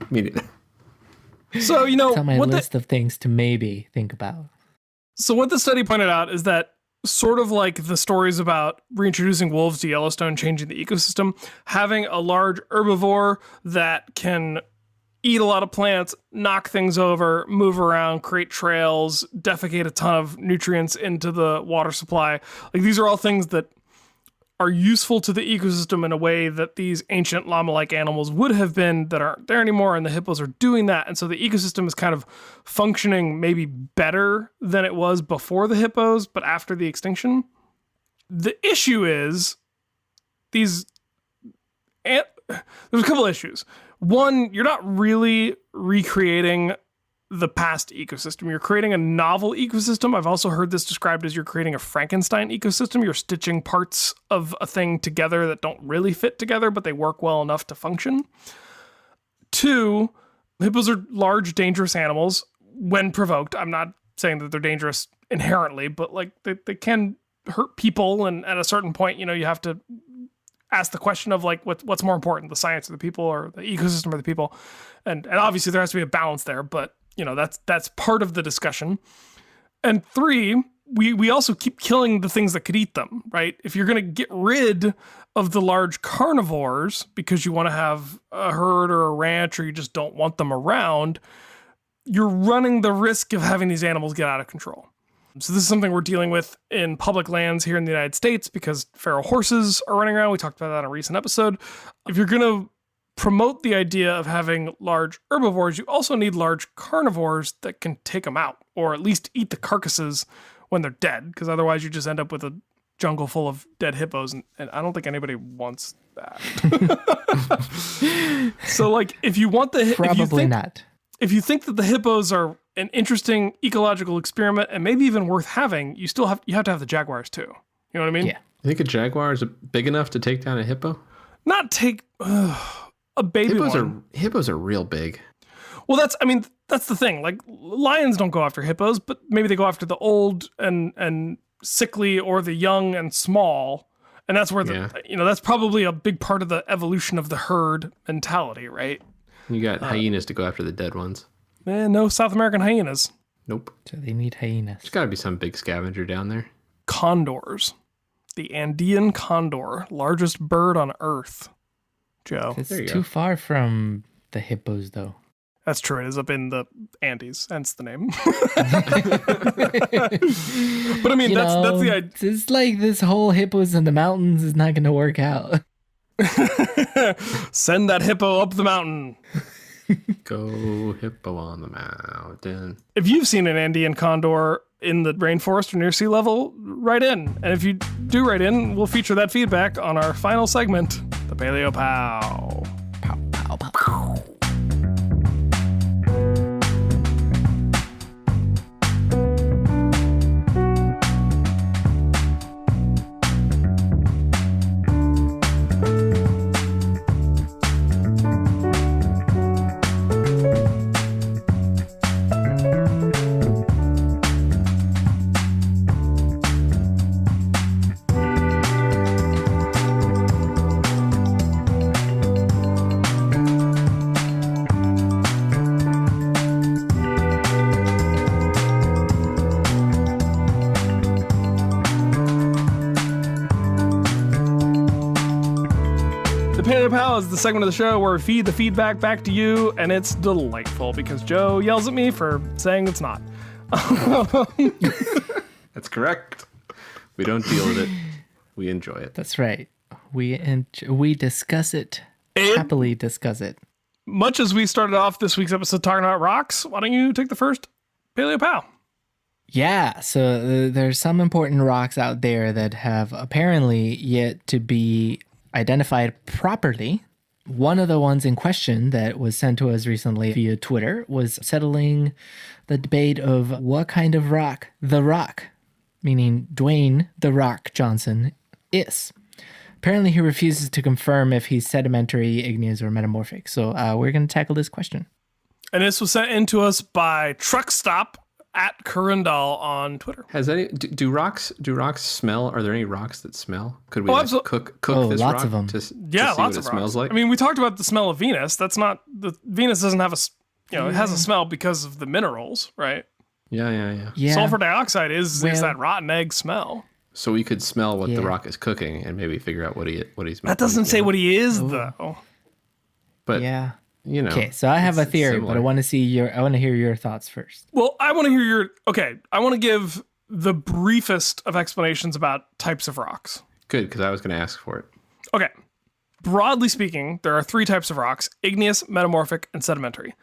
Me neither. So, it's on my list of things to maybe think about. So what the study pointed out is that sort of like the stories about reintroducing wolves to Yellowstone changing the ecosystem, having a large herbivore that can eat a lot of plants, knock things over, move around, create trails, defecate a ton of nutrients into the water supply. Like, these are all things that are useful to the ecosystem in a way that these ancient llama-like animals would have been that aren't there anymore, and the hippos are doing that. And so the ecosystem is kind of functioning maybe better than it was before the hippos, but after the extinction. The issue is there's a couple issues. One, you're not really recreating the past ecosystem. You're creating a novel ecosystem. I've also heard this described as you're creating a Frankenstein ecosystem. You're stitching parts of a thing together that don't really fit together, but they work well enough to function. Two, hippos are large, dangerous animals when provoked. I'm not saying that they're dangerous inherently, but like they can hurt people. And at a certain point, you have to ask the question of like, what's more important, the science of the people or the ecosystem of the people? And obviously there has to be a balance there, but that's part of the discussion. And three, we also keep killing the things that could eat them, right? If you're going to get rid of the large carnivores because you want to have a herd or a ranch, or you just don't want them around, you're running the risk of having these animals get out of control. So this is something we're dealing with in public lands here in the United States because feral horses are running around. We talked about that in a recent episode. If you're going to promote the idea of having large herbivores, you also need large carnivores that can take them out, or at least eat the carcasses when they're dead, because otherwise you just end up with a jungle full of dead hippos, and I don't think anybody wants that. So like, if you want the Probably not. If you think that the hippos are an interesting ecological experiment and maybe even worth having, you have to have the jaguars too. You know what I mean? Yeah. You think a jaguar is big enough to take down a hippo? Not take a baby one. Hippos are real big. Well, that's the thing. Like, lions don't go after hippos, but maybe they go after the old and sickly, or the young and small. And that's where that's probably a big part of the evolution of the herd mentality, right? You got hyenas to go after the dead ones. No South American hyenas. Nope. So they need hyenas. There's got to be some big scavenger down there. Condors. The Andean condor, largest bird on Earth. Joe. It's too far from the hippos, though. That's true. It is up in the Andes, hence the name. But I mean, that's the idea. It's like this whole hippos in the mountains is not going to work out. Send that hippo up the mountain. Go hippo on the mountain. If you've seen an Andean condor in the rainforest or near sea level, write in. And if you do write in, we'll feature that feedback on our final segment, the PaleoPOW. Pow, pow, pow, pow. PaleoPOW is the segment of the show where we feed the feedback back to you, and it's delightful because Joe yells at me for saying it's not. That's correct. We don't deal with it. We enjoy it. That's right. We discuss it. Happily discuss it. Much as we started off this week's episode talking about rocks, why don't you take the first PaleoPOW? Yeah, so there's some important rocks out there that have apparently yet to be identified properly. One of the ones in question that was sent to us recently via Twitter was settling the debate of what kind of rock the rock, meaning Dwayne the Rock Johnson, is. Apparently he refuses to confirm if he's sedimentary, igneous, or metamorphic. So we're going to tackle this question. And this was sent in to us by TruxStop at Currendal on Twitter. Do rocks smell? Are there any rocks that smell? Could we cook this lots rock of them. to see lots what of it rocks. smells like? I mean, we talked about the smell of Venus. That's not Venus doesn't have it has a smell because of the minerals, right? Yeah. Yeah. Sulfur dioxide is that rotten egg smell. So we could smell what the Yeah. rock is cooking and maybe figure out what he's. That doesn't say what he is, though. But Yeah. you know. Okay, so I have a it's theory, similar. but I want to hear your thoughts first. Well, I want to hear I want to give the briefest of explanations about types of rocks. Good, because I was going to ask for it. Okay. Broadly speaking, there are 3 types of rocks: igneous, metamorphic, and sedimentary.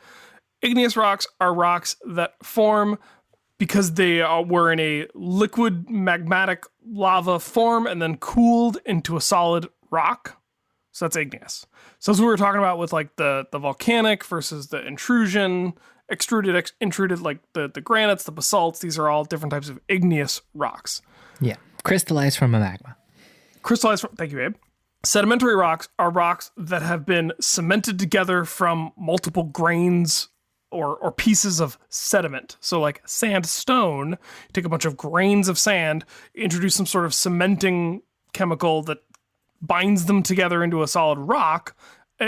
Igneous rocks are rocks that form because they were in a liquid magmatic lava form and then cooled into a solid rock. So that's igneous. So as we were talking about with like the volcanic versus the intrusion, intruded, like the granites, the basalts, these are all different types of igneous rocks. Yeah, crystallized from a magma. Thank you, Abe. Sedimentary rocks are rocks that have been cemented together from multiple grains or pieces of sediment. So like sandstone, you take a bunch of grains of sand, introduce some sort of cementing chemical that binds them together into a solid rock,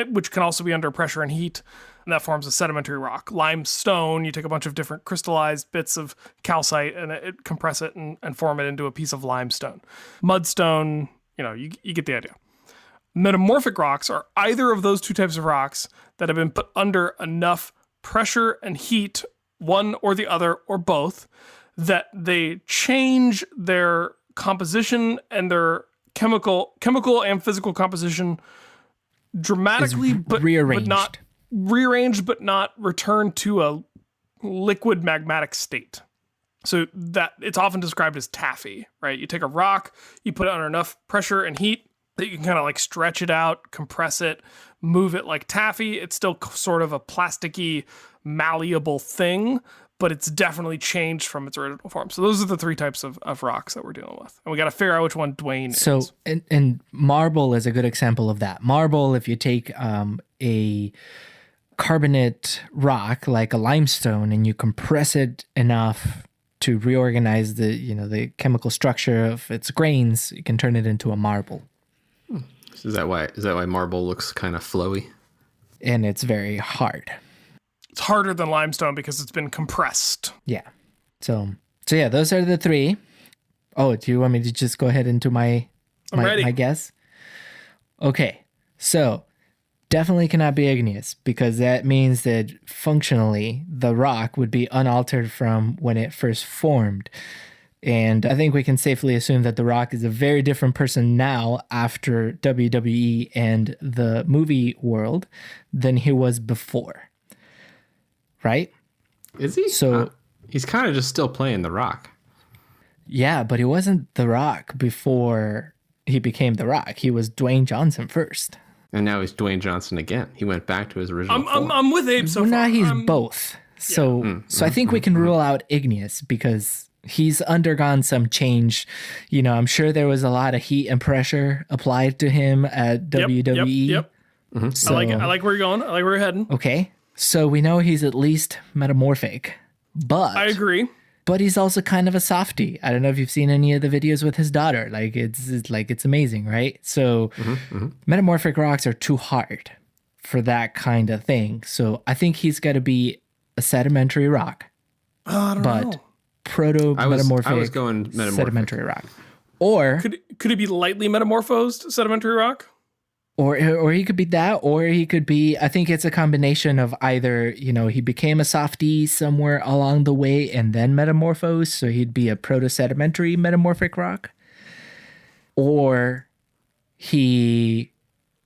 which can also be under pressure and heat, and that forms a sedimentary rock. Limestone, you take a bunch of different crystallized bits of calcite and compress it and form it into a piece of limestone. Mudstone, you get the idea. Metamorphic rocks are either of those 2 types of rocks that have been put under enough pressure and heat, one or the other or both, that they change their composition and their chemical and physical composition dramatically, but not rearranged, but not returned to a liquid magmatic state. So that it's often described as taffy, right? You take a rock, you put it under enough pressure and heat that you can kind of like stretch it out, compress it, move it like taffy. It's still sort of a plasticky, malleable thing, but it's definitely changed from its original form. So those are the 3 types of rocks that we're dealing with. And we got to figure out which one Dwayne is. So, and marble is a good example of that. Marble, if you take a carbonate rock like a limestone and you compress it enough to reorganize the chemical structure of its grains, you can turn it into a marble. So is that why marble looks kind of flowy? And it's very hard. It's harder than limestone because it's been compressed. Yeah. So yeah, those are the 3. Oh, do you want me to just go ahead into my guess? Okay. So definitely cannot be igneous because that means that functionally the rock would be unaltered from when it first formed. And I think we can safely assume that The Rock is a very different person now after WWE and the movie world than he was before. Right? Is he? So he's kind of just still playing The Rock. Yeah, but he wasn't The Rock before he became The Rock. He was Dwayne Johnson first. And now he's Dwayne Johnson again. He went back to his original form. I'm with Abe so far. Now he's both. So I think we can rule out igneous because he's undergone some change. I'm sure there was a lot of heat and pressure applied to him at WWE. Yep. So, I like where you're going. I like where you're heading. Okay. So we know he's at least metamorphic. But I agree. But he's also kind of a softie. I don't know if you've seen any of the videos with his daughter. It's amazing, right? So metamorphic rocks are too hard for that kind of thing. So I think he's got to be a sedimentary rock. I don't know. Proto-metamorphic I was going metamorphic. sedimentary rock. Or could it be lightly metamorphosed sedimentary rock? Or he could be that, or he could be, I think it's a combination of either, he became a softie somewhere along the way and then metamorphosed, so he'd be a proto-sedimentary metamorphic rock. Or he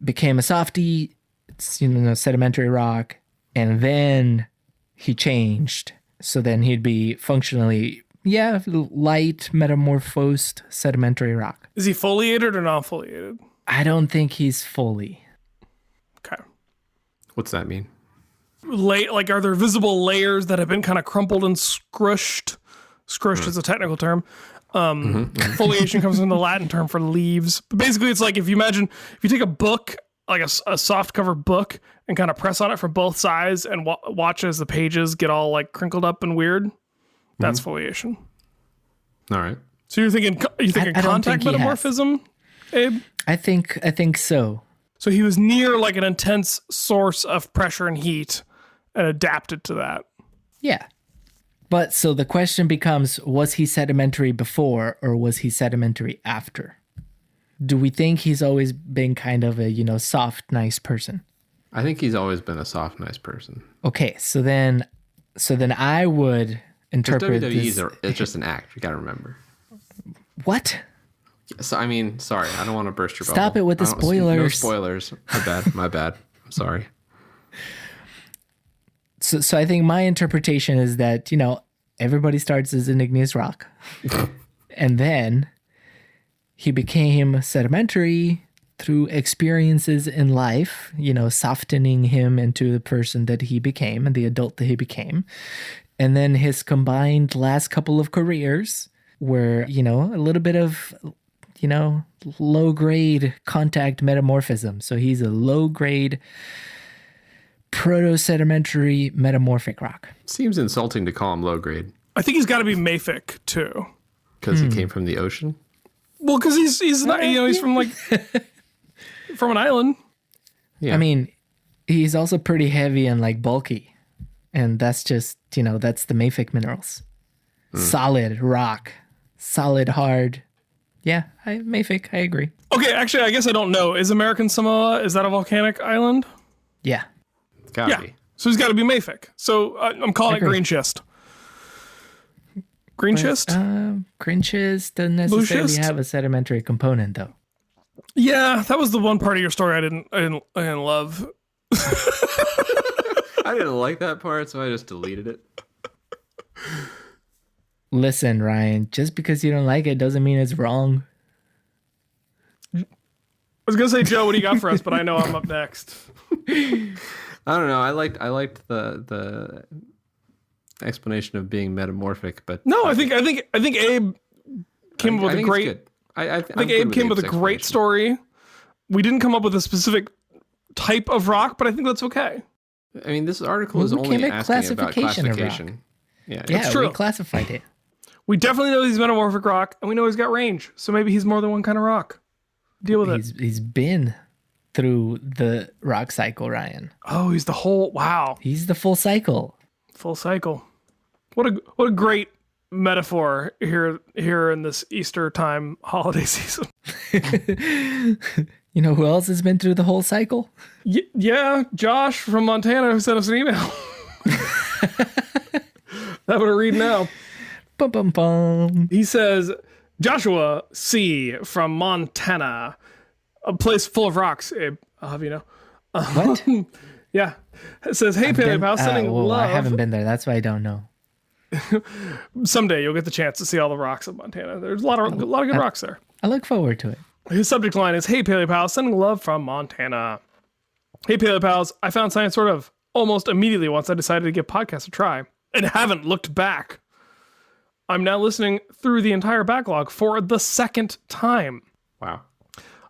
became a softie, sedimentary rock, and then he changed. So then he'd be functionally, light metamorphosed sedimentary rock. Is he foliated or non-foliated? I don't think he's fully. Okay. What's that mean? Are there visible layers that have been kind of crumpled and scrushed? Scrushed is a technical term. Foliation comes from the Latin term for leaves. But basically, it's like if you take a book, like a soft cover book, and kind of press on it from both sides and watch as the pages get all like crinkled up and weird. That's foliation. All right. So you're thinking contact metamorphism, Abe? I think so. So he was near like an intense source of pressure and heat and adapted to that. Yeah. But so the question becomes, was he sedimentary before or was he sedimentary after? Do we think he's always been kind of a, soft, nice person? I think he's always been a soft, nice person. Okay, so then I would interpret this. It's just an act. You got to remember. What? So, I mean, sorry, I don't want to burst your bubble. Stop it with the spoilers. No spoilers. My bad. I'm sorry. So I think my interpretation is that, everybody starts as an igneous rock. And then he became sedimentary through experiences in life, softening him into the person that he became and the adult that he became. And then his combined last couple of careers were, a little bit of, low-grade contact metamorphism. So he's a low-grade proto-sedimentary metamorphic rock. Seems insulting to call him low grade. I think he's got to be mafic too. Because he came from the ocean? Well, because he's not, he's from from an island. Yeah. I mean, he's also pretty heavy and bulky. And that's just, that's the mafic minerals. Solid rock, solid hard. Yeah, mafic, I agree. Okay, actually, I guess I don't know. Is American Samoa, is that a volcanic island? Yeah. It's gotta be. So he's got to be mafic. So I'm calling it green schist. Green schist? Green schist doesn't necessarily have a sedimentary component, though. Yeah, that was the one part of your story I didn't love. I didn't like that part, so I just deleted it. Listen, Ryan, just because you don't like it doesn't mean it's wrong. I was gonna say, Joe, what do you got for us? But I know I'm up next. I don't know. I liked the explanation of being metamorphic, but no, I think Abe came up with a great. I think Abe came with a great story. We didn't come up with a specific type of rock, but I think that's okay. I mean, this article is only asking about classification. Yeah, it's true. We classified it. We definitely know he's metamorphic rock, and we know he's got range. So maybe he's more than one kind of rock. Deal with it. He's been through the rock cycle, Ryan. Oh, he's the whole. Wow. He's the full cycle. Full cycle. What a great metaphor here in this Easter time holiday season. You know who else has been through the whole cycle? Yeah, Josh from Montana who sent us an email. I'm going to read now. Bum, bum, bum. He says, Joshua C. from Montana, a place full of rocks, Abe. I'll have you know. What? Yeah. It says, hey, PaleoPOWs, sending love. I haven't been there. That's why I don't know. Someday you'll get the chance to see all the rocks of Montana. There's a lot of good rocks there. I look forward to it. His subject line is, hey, PaleoPOWs, sending love from Montana. Hey, PaleoPOWs, I found Science Sort of almost immediately once I decided to give podcasts a try and haven't looked back. I'm now listening through the entire backlog for the second time. Wow.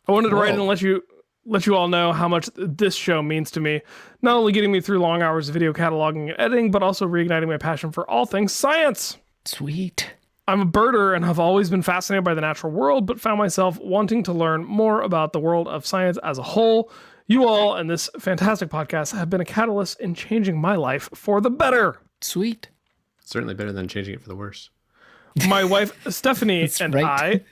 I wanted to write in and let you all know how much this show means to me. Not only getting me through long hours of video cataloging and editing, but also reigniting my passion for all things science. Sweet. I'm a birder and have always been fascinated by the natural world, but found myself wanting to learn more about the world of science as a whole. You all and this fantastic podcast have been a catalyst in changing my life for the better. Sweet. Certainly better than changing it for the worse. My wife Stephanie and right.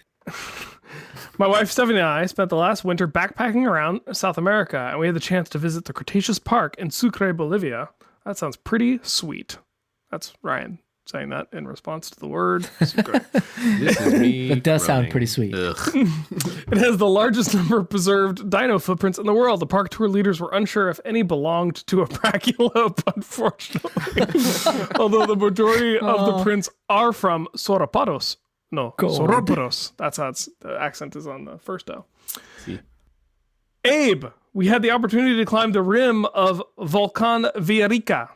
I spent the last winter backpacking around South America, and we had the chance to visit the Cretaceous Park in Sucre, Bolivia. That sounds pretty sweet. That's Ryan saying that in response to the word Sucre. This is me. That does sound running. pretty sweet. It has the largest number of preserved dino footprints in the world. The park tour leaders were unsure if any belonged to a brachiope, unfortunately. Although the majority of the prints are from sauropodos. No, sauropodos. That's how the accent is on the first O. See. Abe, we had the opportunity to climb the rim of Volcán Villarrica.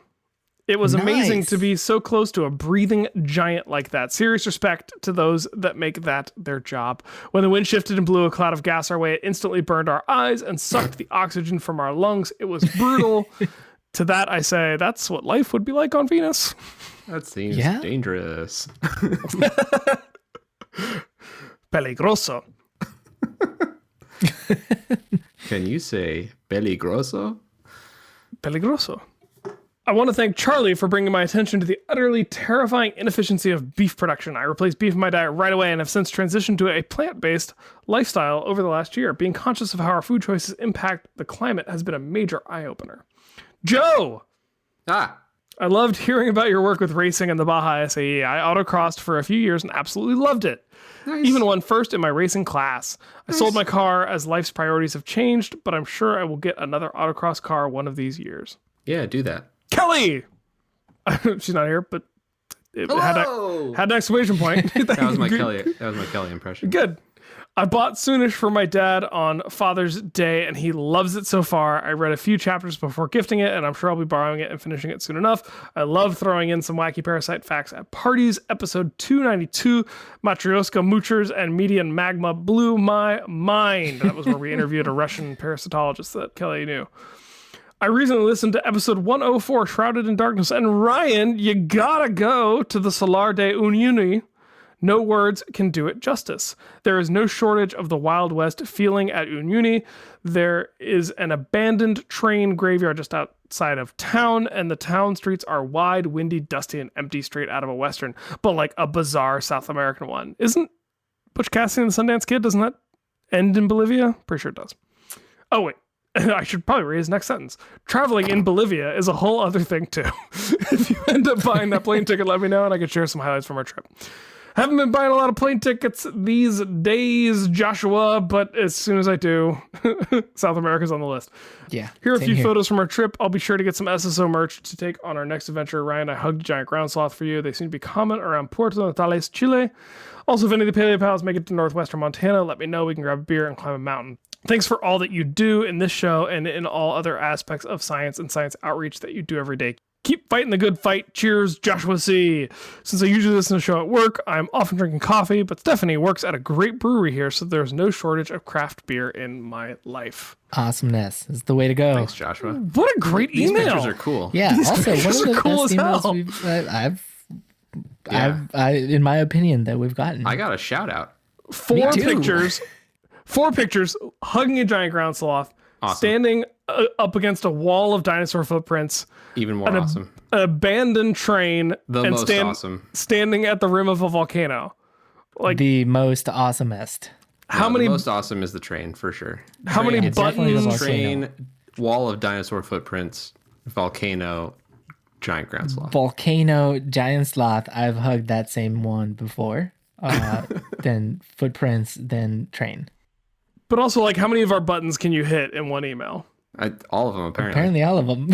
It was amazing to be so close to a breathing giant like that. Serious respect to those that make that their job. When the wind shifted and blew a cloud of gas our way, it instantly burned our eyes and sucked the oxygen from our lungs. It was brutal. To that I say, that's what life would be like on Venus. That seems dangerous. Peligroso. Can you say peligroso? Peligroso. I want to thank Charlie for bringing my attention to the utterly terrifying inefficiency of beef production. I replaced beef in my diet right away and have since transitioned to a plant-based lifestyle over the last year. Being conscious of how our food choices impact the climate has been a major eye-opener. Joe! I loved hearing about your work with racing and the Baja SAE. I autocrossed for a few years and absolutely loved it. Nice. Even won first in my racing class. I sold my car as life's priorities have changed, but I'm sure I will get another autocross car one of these years. Yeah, do that. Kelly! She's not here, but it had an exclamation point. That was my Kelly impression. Good. I bought Soonish for my dad on Father's Day, and he loves it so far. I read a few chapters before gifting it, and I'm sure I'll be borrowing it and finishing it soon enough. I love throwing in some wacky parasite facts at parties. Episode 292, Matryoshka Moochers and Median Magma blew my mind. That was where we interviewed a Russian parasitologist that Kelly knew. I recently listened to episode 104, Shrouded in Darkness, and Ryan, you gotta go to the Solar de Unioni. No words can do it justice. There is no shortage of the Wild West feeling at Unioni. There is an abandoned train graveyard just outside of town, and the town streets are wide, windy, dusty, and empty straight out of a Western, but like a bizarre South American one. Isn't Butch Cassidy and the Sundance Kid, doesn't that end in Bolivia? Pretty sure it does. Oh, wait. I should probably read his next sentence. Traveling in Bolivia is a whole other thing, too. If you end up buying that plane ticket, let me know, and I can share some highlights from our trip. Haven't been buying a lot of plane tickets these days, Joshua, but as soon as I do, South America's on the list. Yeah. Here are a few photos from our trip. I'll be sure to get some SSO merch to take on our next adventure. Ryan, I hugged a giant ground sloth for you. They seem to be common around Puerto Natales, Chile. Also, if any of the PaleoPOWs make it to northwestern Montana, let me know. We can grab a beer and climb a mountain. Thanks for all that you do in this show and in all other aspects of science and science outreach that you do every day. Keep fighting the good fight. Cheers, Joshua C. Since I usually listen to the show at work, I'm often drinking coffee, but Stephanie works at a great brewery here, so there's no shortage of craft beer in my life. Awesomeness is the way to go. Thanks, Joshua. What a great email. These pictures are cool. Yeah. These also, one of the cool best emails I've in my opinion, that we've gotten. I got a shout out. Four pictures, hugging a giant ground sloth, awesome. Standing up against a wall of dinosaur footprints. Even more awesome. An abandoned train. Awesome. Standing at the rim of a volcano. Like the most awesomest. The most awesome is the train, for sure. How many buttons? Train, wall of dinosaur footprints, volcano, giant ground sloth. Volcano, giant sloth. I've hugged that same one before. Then footprints, then train. But also, like, how many of our buttons can you hit in one email? All of them, apparently. Apparently all of them.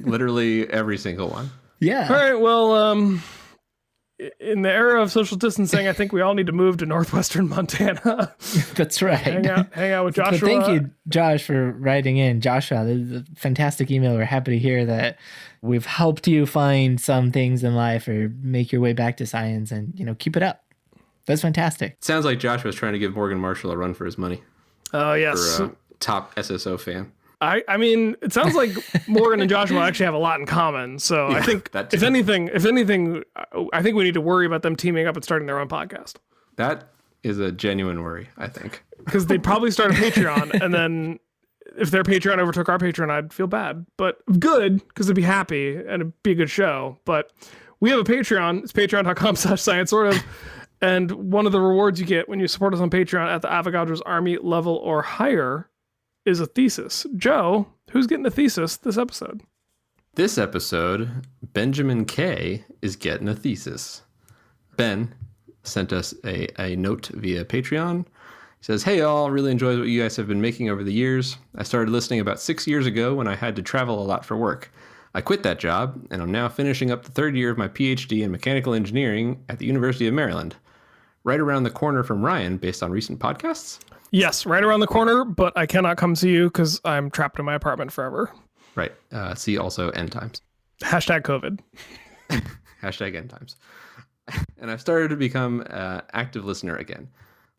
Literally every single one. Yeah. All right, well, in the era of social distancing, I think we all need to move to northwestern Montana. That's right. Hang out with Joshua. But thank you, Josh, for writing in. Joshua, this is a fantastic email. We're happy to hear that we've helped you find some things in life or make your way back to science, and, keep it up. That's fantastic. Sounds like Joshua's trying to give Morgan Marshall a run for his money. Oh, yes. For a top SSO fan. I mean, it sounds like Morgan and Joshua actually have a lot in common. So yeah, I think if anything, I think we need to worry about them teaming up and starting their own podcast. That is a genuine worry, I think. Because they'd probably start a Patreon, and then if their Patreon overtook our Patreon, I'd feel bad. But good, because it'd be happy and it'd be a good show. But we have a Patreon. It's patreon.com/science-sort-of. And one of the rewards you get when you support us on Patreon at the Avogadro's Army level or higher is a thesis. Joe, who's getting a thesis this episode? This episode, Benjamin K. is getting a thesis. Ben sent us a note via Patreon. He says, "Hey all, really enjoyed what you guys have been making over the years. I started listening about 6 years ago when I had to travel a lot for work. I quit that job, and I'm now finishing up the third year of my PhD in mechanical engineering at the University of Maryland. Right around the corner from Ryan, based on recent podcasts." Yes, right around the corner, but I cannot come see you because I'm trapped in my apartment forever. Right. See also end times. Hashtag COVID. Hashtag end times. And I've started to become an active listener again.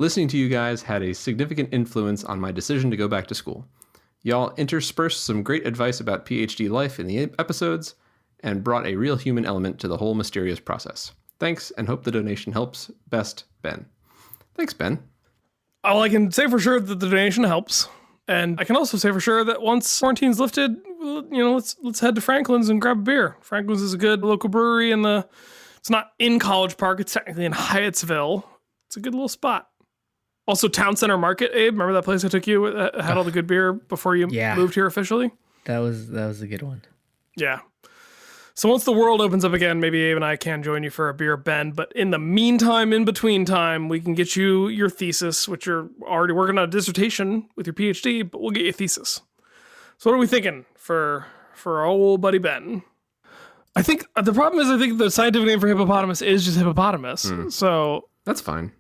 Listening to you guys had a significant influence on my decision to go back to school. Y'all interspersed some great advice about PhD life in the episodes and brought a real human element to the whole mysterious process. Thanks, and hope the donation helps. Best, Ben. Thanks, Ben. All I can say for sure that the donation helps. And I can also say for sure that once quarantine's lifted, let's head to Franklin's and grab a beer. Franklin's is a good local brewery it's not in College Park. It's technically in Hyattsville. It's a good little spot. Also, Town Center Market, Abe. Remember that place I took you that had all the good beer before you moved here officially? That was a good one. Yeah. So once the world opens up again, maybe Abe and I can join you for a beer bend. But in the meantime, in between time, we can get you your thesis, which you're already working on a dissertation with your PhD, but we'll get you a thesis. So what are we thinking for our old buddy Ben? I think the problem is the scientific name for hippopotamus is just hippopotamus. So that's fine.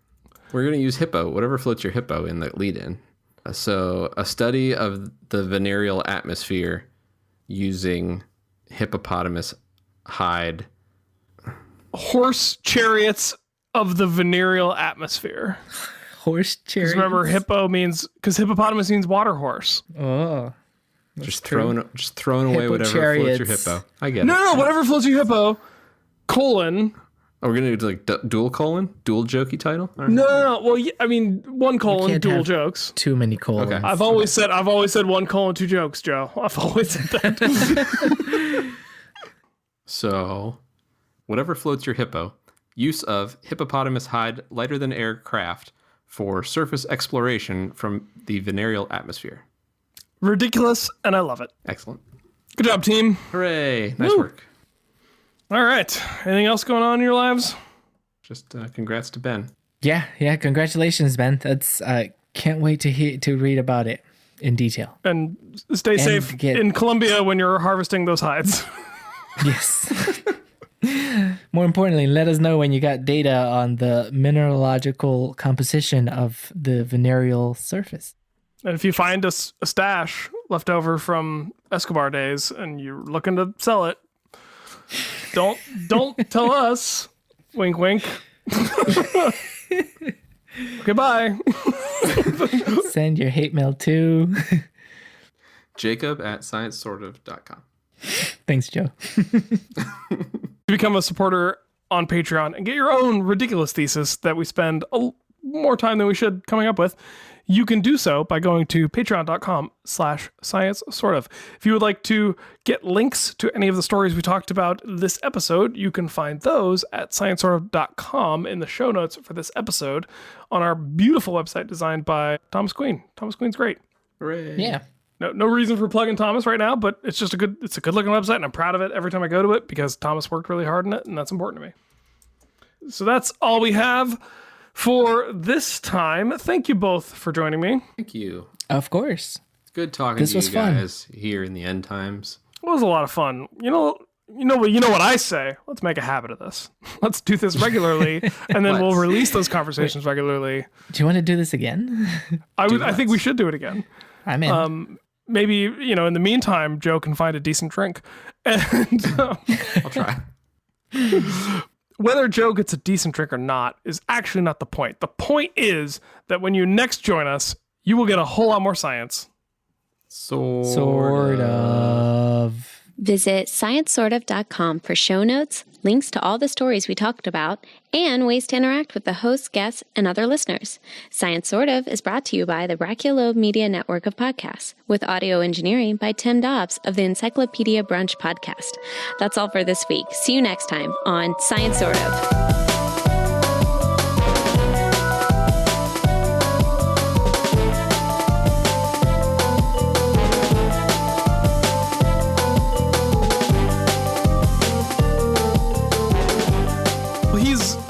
We're going to use hippo, whatever floats your hippo in the lead in. So a study of the venereal atmosphere using hippopotamus-hide. Horse chariots of the venereal atmosphere. Horse chariots? Remember, because hippopotamus means water horse. Oh. Just throwing away whatever floats your hippo. I get it. No, whatever floats your hippo, colon. Oh, we're going to do like dual jokey title? Right. No. Well, I mean, one colon, dual jokes. Too many colons. Okay. I've always said one colon, two jokes, Joe. I've always said that. So, whatever floats your hippo, use of Hippopotamus-Hide Lighter-Than-Air Craft for surface exploration from the venereal atmosphere. Ridiculous, and I love it. Excellent. Good job, team. Hooray. Nice work. All right. Anything else going on in your lives? Just congrats to Ben. Yeah. Congratulations, Ben. That's can't wait to read about it in detail. And stay safe in Colombia when you're harvesting those hides. Yes. More importantly, let us know when you got data on the mineralogical composition of the venereal surface. And if you find a stash left over from Escobar days and you're looking to sell it, don't tell us. Wink, wink. Goodbye. Send your hate mail to Jacob@sciencesortof.com. Thanks, Joe. Become a supporter on Patreon and get your own ridiculous thesis that we spend more time than we should coming up with. You can do so by going to patreon.com/science-sort-of. If you would like to get links to any of the stories we talked about this episode, you can find those at science-sort-of.com in the show notes for this episode on our beautiful website designed by Thomas Queen. Thomas Queen's great. Hooray. Yeah. No reason for plugging Thomas right now, but it's just a good looking website, and I'm proud of it every time I go to it because Thomas worked really hard on it, and that's important to me. So that's all we have for this time. Thank you both for joining me. Thank you. Of course. It's good talking to you fun. guys here in the end times. It was a lot of fun. You know what I say. Let's make a habit of this. Let's do this regularly, and then we'll release those conversations regularly. Do you want to do this again? I think we should do it again. I'm in. Maybe, in the meantime, Joe can find a decent drink. And I'll try. Whether Joe gets a decent drink or not is actually not the point. The point is that when you next join us, you will get a whole lot more science. Sort of. Visit sciencesortof.com for show notes, links to all the stories we talked about, and ways to interact with the hosts, guests, and other listeners. Science Sort of is brought to you by the Brachiolobe Media Network of podcasts, with audio engineering by Tim Dobbs of the Encyclopedia Brunch podcast. That's all for this week. See you next time on Science Sort of.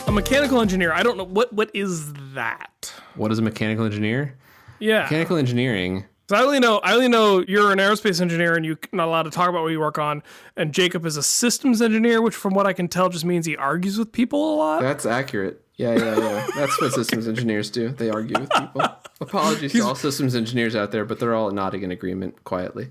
A mechanical engineer. I don't know what is that. What is a mechanical engineer? Yeah, mechanical engineering. So I only know you're an aerospace engineer and you're not allowed to talk about what you work on. And Jacob is a systems engineer, which from what I can tell just means he argues with people a lot. That's accurate. Yeah. That's what systems engineers do. They argue with people. Apologies to all systems engineers out there, but they're all nodding in agreement quietly.